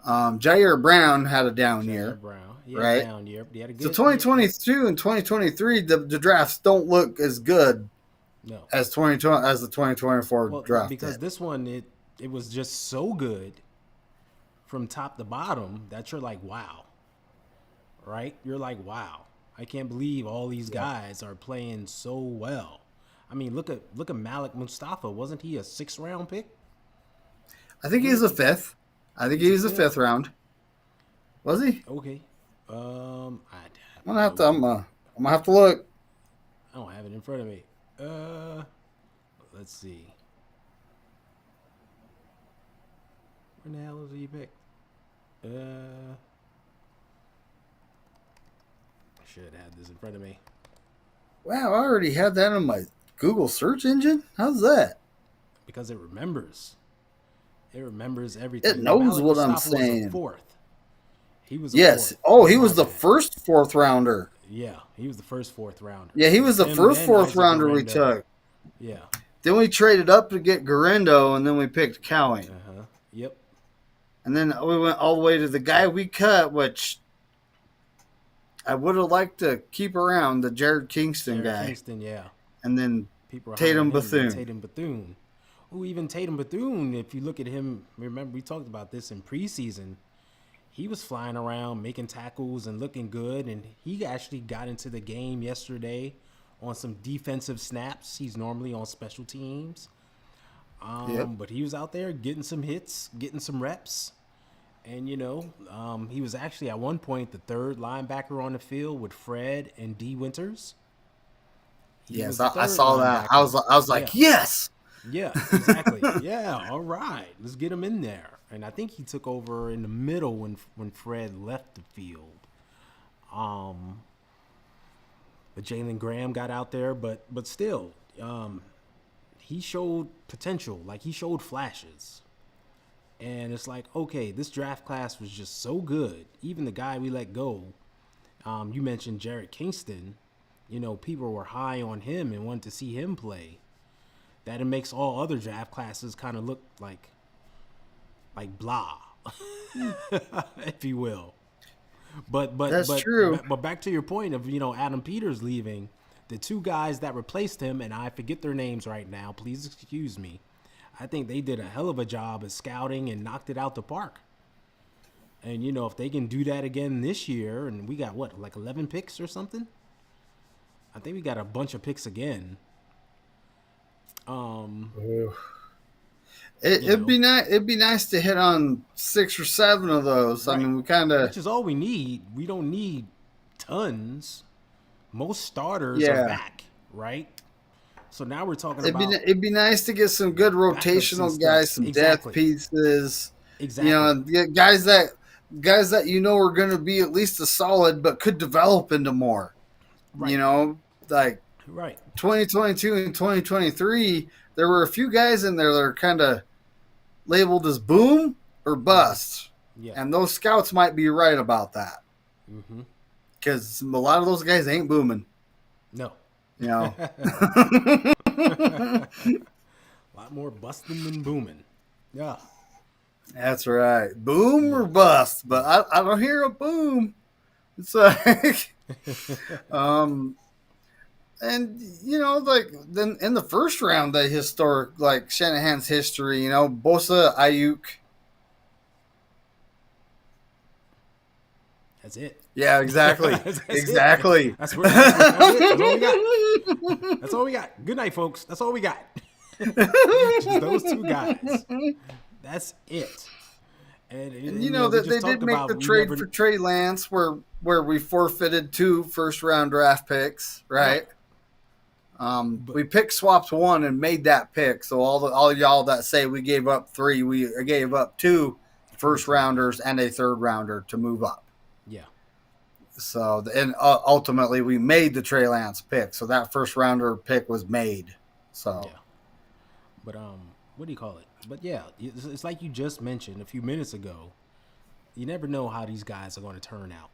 Jair Brown had a down Jair year, Brown. He had a right? down year. But he had a So good year. Yep. 2022 and 2023, the drafts don't look as good No. as 2020 as the 2024 Well, draft because did. this one it was just so good from top to bottom that you're like, wow, right? You're like, wow, I can't believe all these Yep. guys are playing so well. I mean, look at Malik Mustafa. Wasn't he a 6th round pick? I think Was he's it? a fifth. I think He's a he's a fifth. fifth round. Was he? Okay. I have I'm gonna have no to. clue. I'm gonna have to look. I don't have it in front of me. Let's see. When the hell was he picked? I should have had this in front of me Wow, I already had that on my Google search engine. How's that? because it remembers. It remembers It everything. Now knows Malik what I'm Mustafa was a saying. fourth. He was a Yes. fourth. Oh, Oh he my was the bad. first fourth rounder. Yeah, he was the first fourth rounder. Yeah, he It was was the him, first then fourth Isaac rounder we Guerrero. took. Yeah. Then we traded up to get Garendo, and then we picked Cowing. Uh huh. Yep. And then we went all the way to the guy we cut, which I would have liked to keep around, the Jared Kingston Jared guy. Kingston. Yeah. And then People are high on Tatum him, but Bethune. Tatum Bethune. Oh, even Tatum Bethune, if you look at him, remember we talked about this in preseason. He was flying around, making tackles and looking good, and he actually got into the game yesterday on some defensive snaps. He's normally on special teams. Yep. But he was out there getting some hits, getting some reps. And, he was actually at one point the third linebacker on the field with Fred and D Winters. He Yes, was the I third saw that. linebacker. I was Yeah. like, yes. Yeah, exactly. Yeah, all right. Let's get him in there. And I think he took over in the middle when Fred left the field. But Jalen Graham got out there, but still, he showed potential. Like he showed flashes. And it's like, okay, this draft class was just so good. Even the guy we let go, you mentioned Jared Kingston. People were high on him and wanted to see him play. That it makes all other draft classes kind of look like blah, if you will. That's true. But back to your point of Adam Peters leaving, the two guys that replaced him, and I forget their names right now. Please excuse me. I think they did a hell of a job at scouting and knocked it out the park. And if they can do that again this year, and we got what, like 11 picks or something? I think we got a bunch of picks again. You It'd know, be nice. It'd be nice to hit on 6 or 7 of those. I right. mean, we kind of Which is all we need. We don't need tons. Most starters are yeah. back, right? So now we're talking about It'd be nice to get some good backups and rotational stuff. guys, some depth Exactly. pieces. Exactly. And get guys that are going to be at least a solid, but could develop into more. Right. Like Right. 2022 and 2023, there were a few guys in there that are kind of labeled as boom or Mm-hmm. bust. Yeah. And those scouts might be right about that Mm-hmm. because a lot of those guys ain't booming, No. you know. A lot more busting than booming. Yeah. That's right. Boom or Yeah. bust, but Yeah. I don't hear a boom. It's like, um, and like then in the first round, the historic like Shanahan's history, Bosa, Ayuk. That's it. Yeah, exactly, That's it. exactly. That's it. That's all we got. That's all we got. Good night, folks. That's all we got. Just those two guys. That's it. And And we that just they did talked make the about we trade never for Trey Lance, where we forfeited 2 first-round draft picks, right. right? But We pick swapped 1 and made that pick. So all y'all that say we gave up 3, we gave up 2 for a first trade. rounders and a third rounder to move up. Yeah. So and ultimately we made the Trey Lance pick. So that first rounder pick was made. So Yeah. But what do you call it? But yeah, it's like you just mentioned a few minutes ago. You never know how these guys are going to turn out.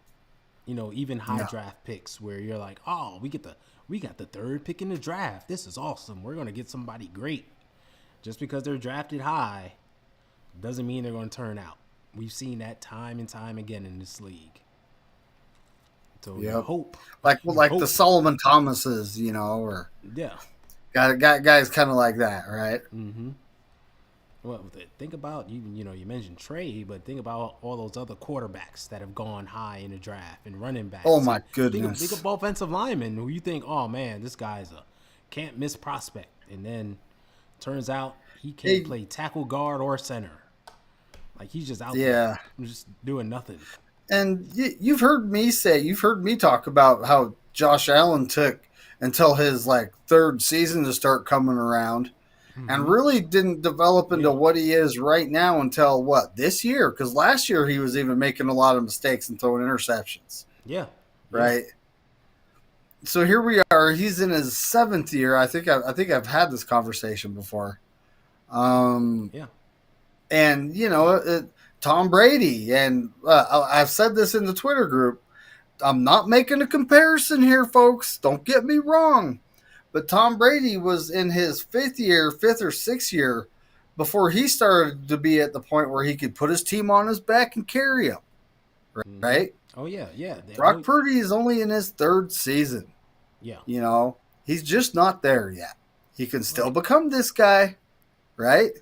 Even high no, draft picks where you're like, oh, we got the third pick in the draft. This is awesome. We're gonna get somebody great. Just because they're drafted high doesn't mean they're gonna turn out. We've seen that time and time again in this league. So you yep, hope, you like the hope, Solomon Thomases, or yeah. got guys kind of like that, right? Mm-hmm. Well, think about you mentioned Trey, but think about all those other quarterbacks that have gone high in the draft and running Oh backs. my Think goodness. of offensive linemen who you think, oh man, this guy's a can't miss prospect, and then turns out he can't Hey, play tackle, guard, or center. Like he's just out there, yeah. just doing nothing. And you've heard me talk about how Josh Allen took until his like third season to start coming around and Mm-hmm. really didn't develop into Yeah, what he is right now until what this year, because last year he was even making a lot of mistakes and throwing interceptions, yeah, yeah, right? So here we are, he's in his 7th year. I think I've had this conversation before. um yeah. and Tom Brady, and I've said this in the Twitter group. I'm not making a comparison here, folks. Don't get me wrong. But Tom Brady was in his 5th or 6th year, before he started to be at the point where he could put his team on his back and carry them, Mm-hmm. right? Oh yeah, yeah. Brock Purdy is only in his 3rd season. Yeah. You know, he's just not there yet. He can still Right. become this guy, right? He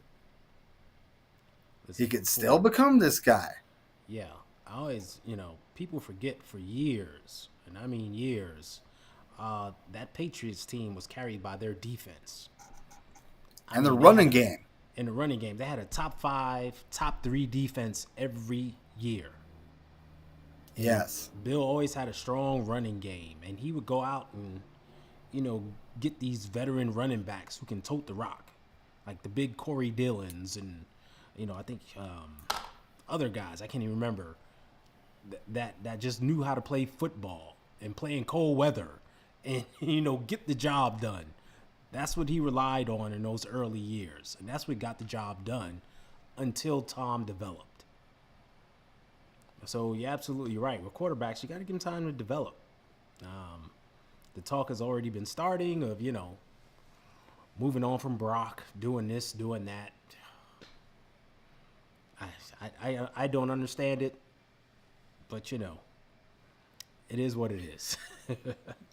Listen, could still for become this guy. yeah, I always people forget for years, and I mean years. That Patriots team was carried by their defense. I And the mean, they had running a game. in the running game. They had a top five, top three defense every year. And Yes. Bill always had a strong running game, and he would go out and you know get these veteran running backs who can tote the rock, like the big Corey Dillons and I think other guys I can't even remember that just knew how to play football and play in cold weather and get the job done. That's what he relied on in those early years, and that's what got the job done until Tom developed. So you're absolutely right. With quarterbacks, you got to give them time to develop. Um, the talk has already been starting of moving on from Brock, doing this, doing that. I don't understand it, but it is what it is.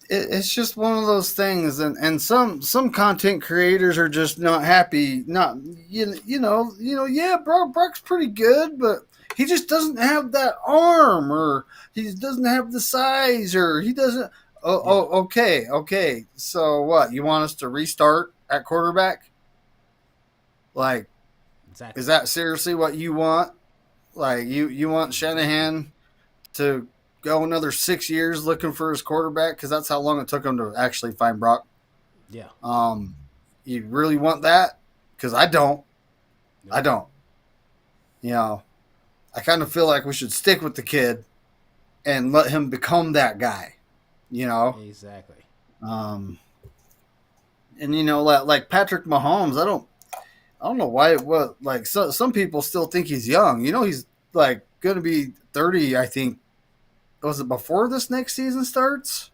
It's just one of those things, and some content creators are just not happy. Not yeah, Brock's pretty good, but he just doesn't have that arm, or he doesn't have the size, or he doesn't. Yeah, Okay. So what? You want us to restart at quarterback? Like, is exactly. that seriously what you want? Like, you want Exactly. Shanahan to go another 6 years looking for his quarterback, because that's how long it took him to actually find Brock. Yeah. Um, you really want that? Because I don't. I Nope. don't. You know, I kind of feel like we should stick with the kid and let him become that guy. You know, Exactly. um, and like Patrick Mahomes, I don't. I don't know why. What like some people still think he's young. He's like going to be 30. I think was it before this next season starts?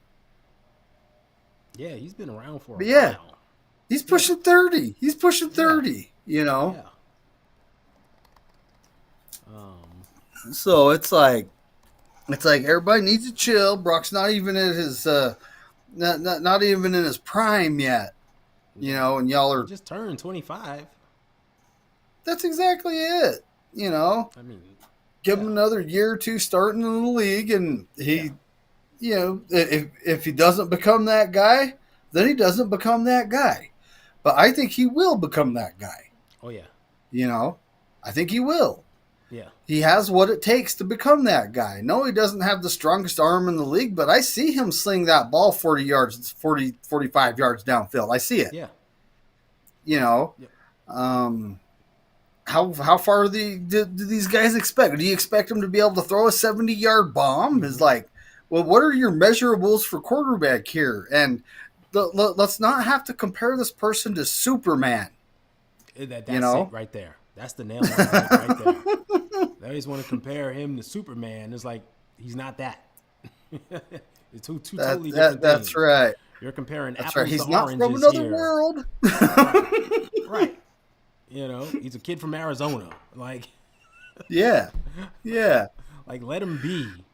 Yeah, he's been around for a But yeah, while. he's Yeah, pushing 30. He's pushing yeah, 30. yeah. Um, So it's like everybody needs to chill. Brock's not even at his not even in his prime yet. yeah. And y'all He are. just turned 25. That's exactly it. You know, I mean, give him yeah, another year or two starting in the league, and yeah. if he doesn't become that guy, then he doesn't become that guy. But I think he will become that guy. Oh yeah, You know, I think he will. yeah, He has what it takes to become that guy. No, he doesn't have the strongest arm in the league, but I see him sling that ball 40 yards, 45 yards downfield. I see it. yeah, You know, yeah. um, how far do these guys expect? Do you expect them to be able to throw a 70-yard bomb? Is Mm-hmm. like, well, what are your measurables for quarterback here? And let's not have to compare this person to Superman. You That's it know, right there. That's the nail on the head right there. They always want to compare him to Superman. It's like he's not that. It's two totally different that's things. right. You're comparing That's right. apples to He's not from oranges another here. world. Right. Right. He's a kid from Arizona. Yeah. Yeah. Like let him be.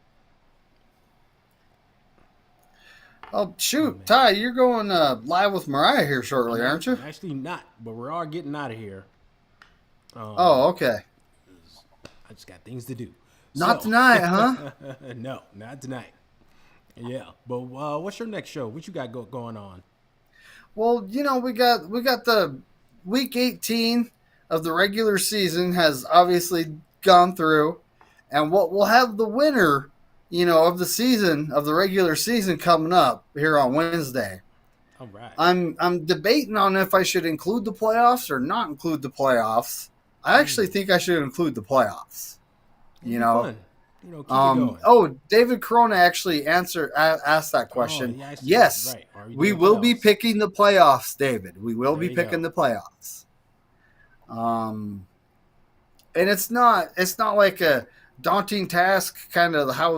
Oh Oh shoot, man. Ty, you're going live with Mariah here shortly, aren't you? I'm actually not, but we're all getting out of here. Oh, Um, okay. I just got things to do. Not So, tonight, huh? no, not tonight. Yeah, but what's your next show? What you got going on? Well, we got the week 18 of the regular season has obviously gone through, and what we'll have the winner, of the season of the regular season coming up here on Wednesday. All right. I'm debating on if I should include the playoffs or not include the playoffs. I actually think I should include the playoffs. It'll You be know, fun. Keep it going. Oh, David Corona actually asked that Oh, question. he asked you that. Yes, Right. Are we we doing will be playoffs? picking the playoffs, David. We will There be you picking go. the playoffs. Um, and it's not like a daunting task, kind of how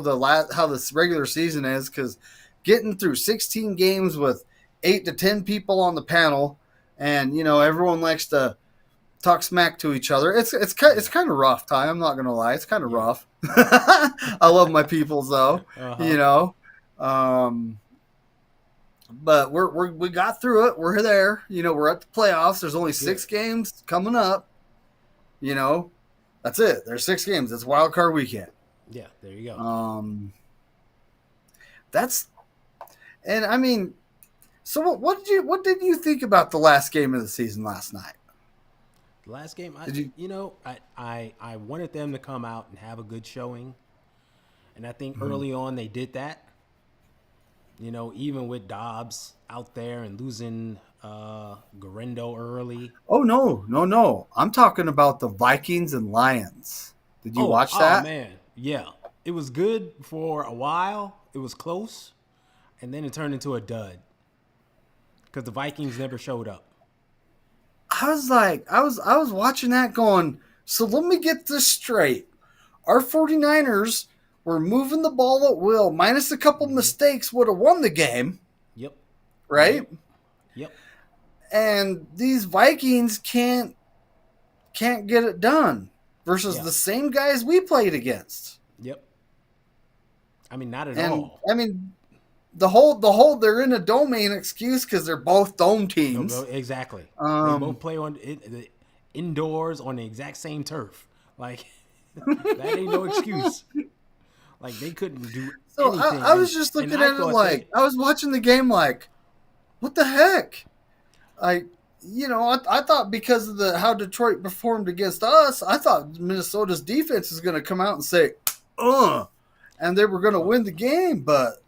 this regular season is, because getting through 16 games with 8 to 10 people on the panel, and everyone likes to talk smack to each other. It's Yeah. kind of rough, Ty. I'm not gonna lie. It's kind of Yeah. rough. I love my peoples though, Uh you huh. know. Um, but we got through it. We're there. We're at the playoffs. There's only Good. 6 games coming up. You know, that's it. There's 6 games. It's wild card weekend. Yeah. There you go. Um, that's and I mean, so what did you think about the last game of the season last night? The last game, Did you? I wanted them to come out and have a good showing, and I think Mhm. early on they did that. Even with Dobbs out there and losing Garendo early. Oh no, no, no! I'm talking about the Vikings and Lions. Did you Oh, watch oh that? man, yeah, it was good for a while. It was close, and then it turned into a dud because the Vikings never showed up. I was watching that going. So let me get this straight. Our 49ers were moving the ball at will, minus a couple Hmm. mistakes, would have won the game, Yep, right? yep, yep, And these Vikings can't get it done versus yeah, the same guys we played against. yep. I mean, not at And all. I mean, the whole they're in a domain excuse because they're both dome No, no, teams. exactly. They both Um, play indoors on the exact same turf. Like that ain't no excuse. Like they couldn't do so anything, I was just and looking I at it thought like they. I was watching the game like, what the heck? I thought because of how Detroit performed against us, I thought Minnesota's defense is going to come out and say, and they were going to Well, win the game. But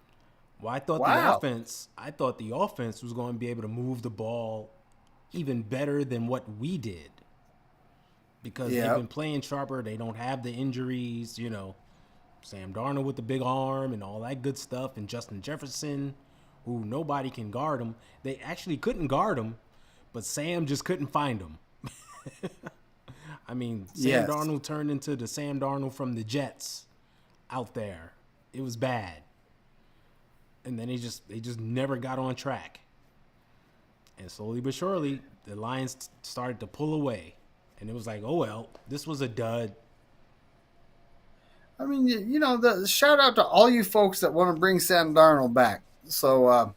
well, I thought the wow, offense. I thought the offense was going to be able to move the ball even better than what we did because they've yeah, been playing sharper. They don't have the injuries. Sam Darnold with the big arm and all that good stuff, and Justin Jefferson, who nobody can guard him. They actually couldn't guard him, but Sam just couldn't find him. I mean, Sam Yes. Darnold turned into the Sam Darnold from the Jets out there. It was bad. And then they just never got on track. And slowly but surely, the Lions started to pull away. And it was like, oh well, this was a dud. I mean, the shout out to all you folks that want to bring Sam Darnold back. So,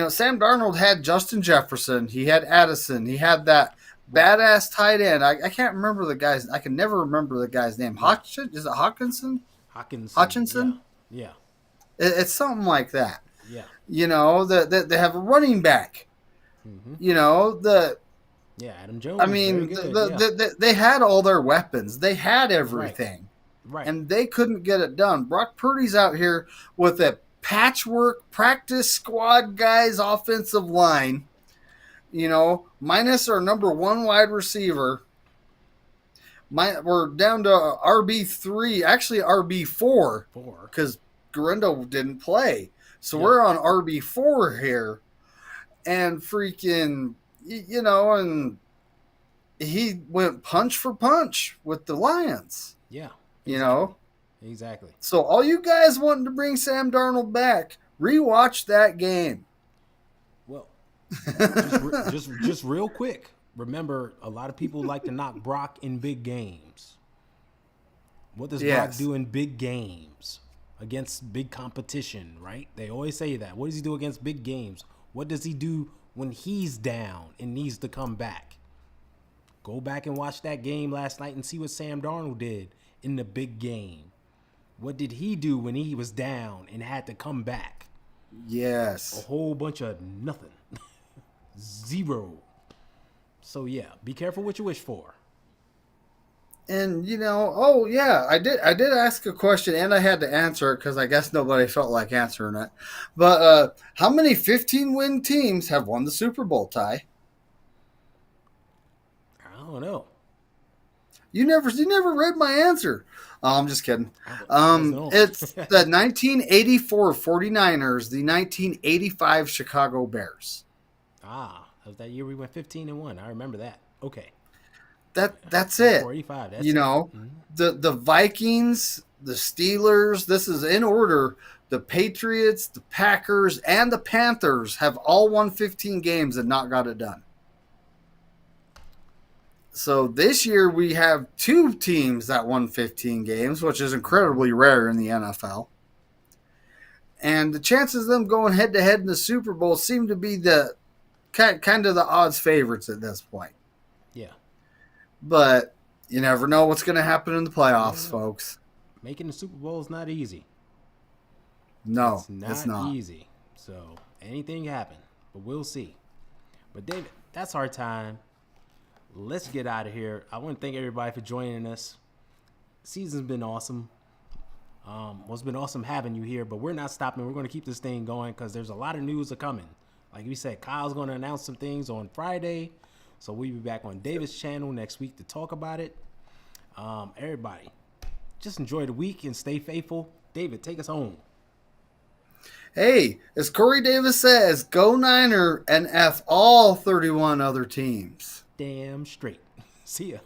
Sam Darnold had Justin Jefferson, he had Addison, he had that Right. badass tight end. I can't remember the guy's. I can never remember the guy's name. Yeah. Hodgson? Is it Hawkinson? Hawkinson. Yeah. Hutchinson? Yeah. It's something like that. Yeah. They have a running back. Hmm. You know the. Yeah. Adam I Jones, very mean, good. Yeah. they had all their weapons. They had Right. everything, Right. and they couldn't get it done. Brock Purdy's out here with a patchwork practice squad guys offensive line, minus our number one wide receiver. We're down to RB3, actually RB4, Four. because Garindo didn't play. So Yeah. we're on RB4 here. And freaking, and he went punch for punch with the Lions, Yeah. you Exactly. know? Exactly. So all you guys wanting to bring Sam Darnold back, rewatch that game. Well, just real quick. Remember, a lot of people like to knock Brock in big games. What does Brock Yes. do in big games against big competition? Right? They always say that. What does he do against big games? What does he do when he's down and needs to come back? Go back and watch that game last night and see what Sam Darnold did in the big game. What did he do when he was down and had to come back? A Yes. whole bunch of nothing. Zero. So yeah, be careful what you wish for. And oh yeah, I did ask a question and I had to answer it because I guess nobody felt like answering it. But how many 15-win teams have won the Super Bowl, Ty? I don't know. You never read my answer. Oh, I'm just kidding. I wasn't on. It's the 1984 49ers, the 1985 Chicago Bears. That was that year we went 15-1. I remember that. Okay. That's it. 485. That's You it. know, Mhm. the Vikings, the Steelers, this is in order. The Patriots, the Packers, and the Panthers have all won 15 games and not got it done. So this year we have two teams that won 15 games, which is incredibly rare in the NFL. And the chances of them going head to head in the Super Bowl seem to be the kind of the odds favorites at this point. Yeah. But you never know what's going to happen in the playoffs, Yeah. folks. Making the Super Bowl is not easy. No, It's not easy. So anything can happen, but we'll see. But David, that's our time. Let's get out of here. I want to thank everybody for joining us. Season's been awesome. It's been awesome having you here, but we're not stopping. We're going to keep this thing going because there's a lot of news coming. Like we said, Kyle's going to announce some things on Friday. So we'll be back on David's channel next week to talk about it. Everybody, just enjoy the week and stay faithful. David, take us home. Hey, as Corey Davis says, go Niner and F all 31 other teams. Damn straight. See ya.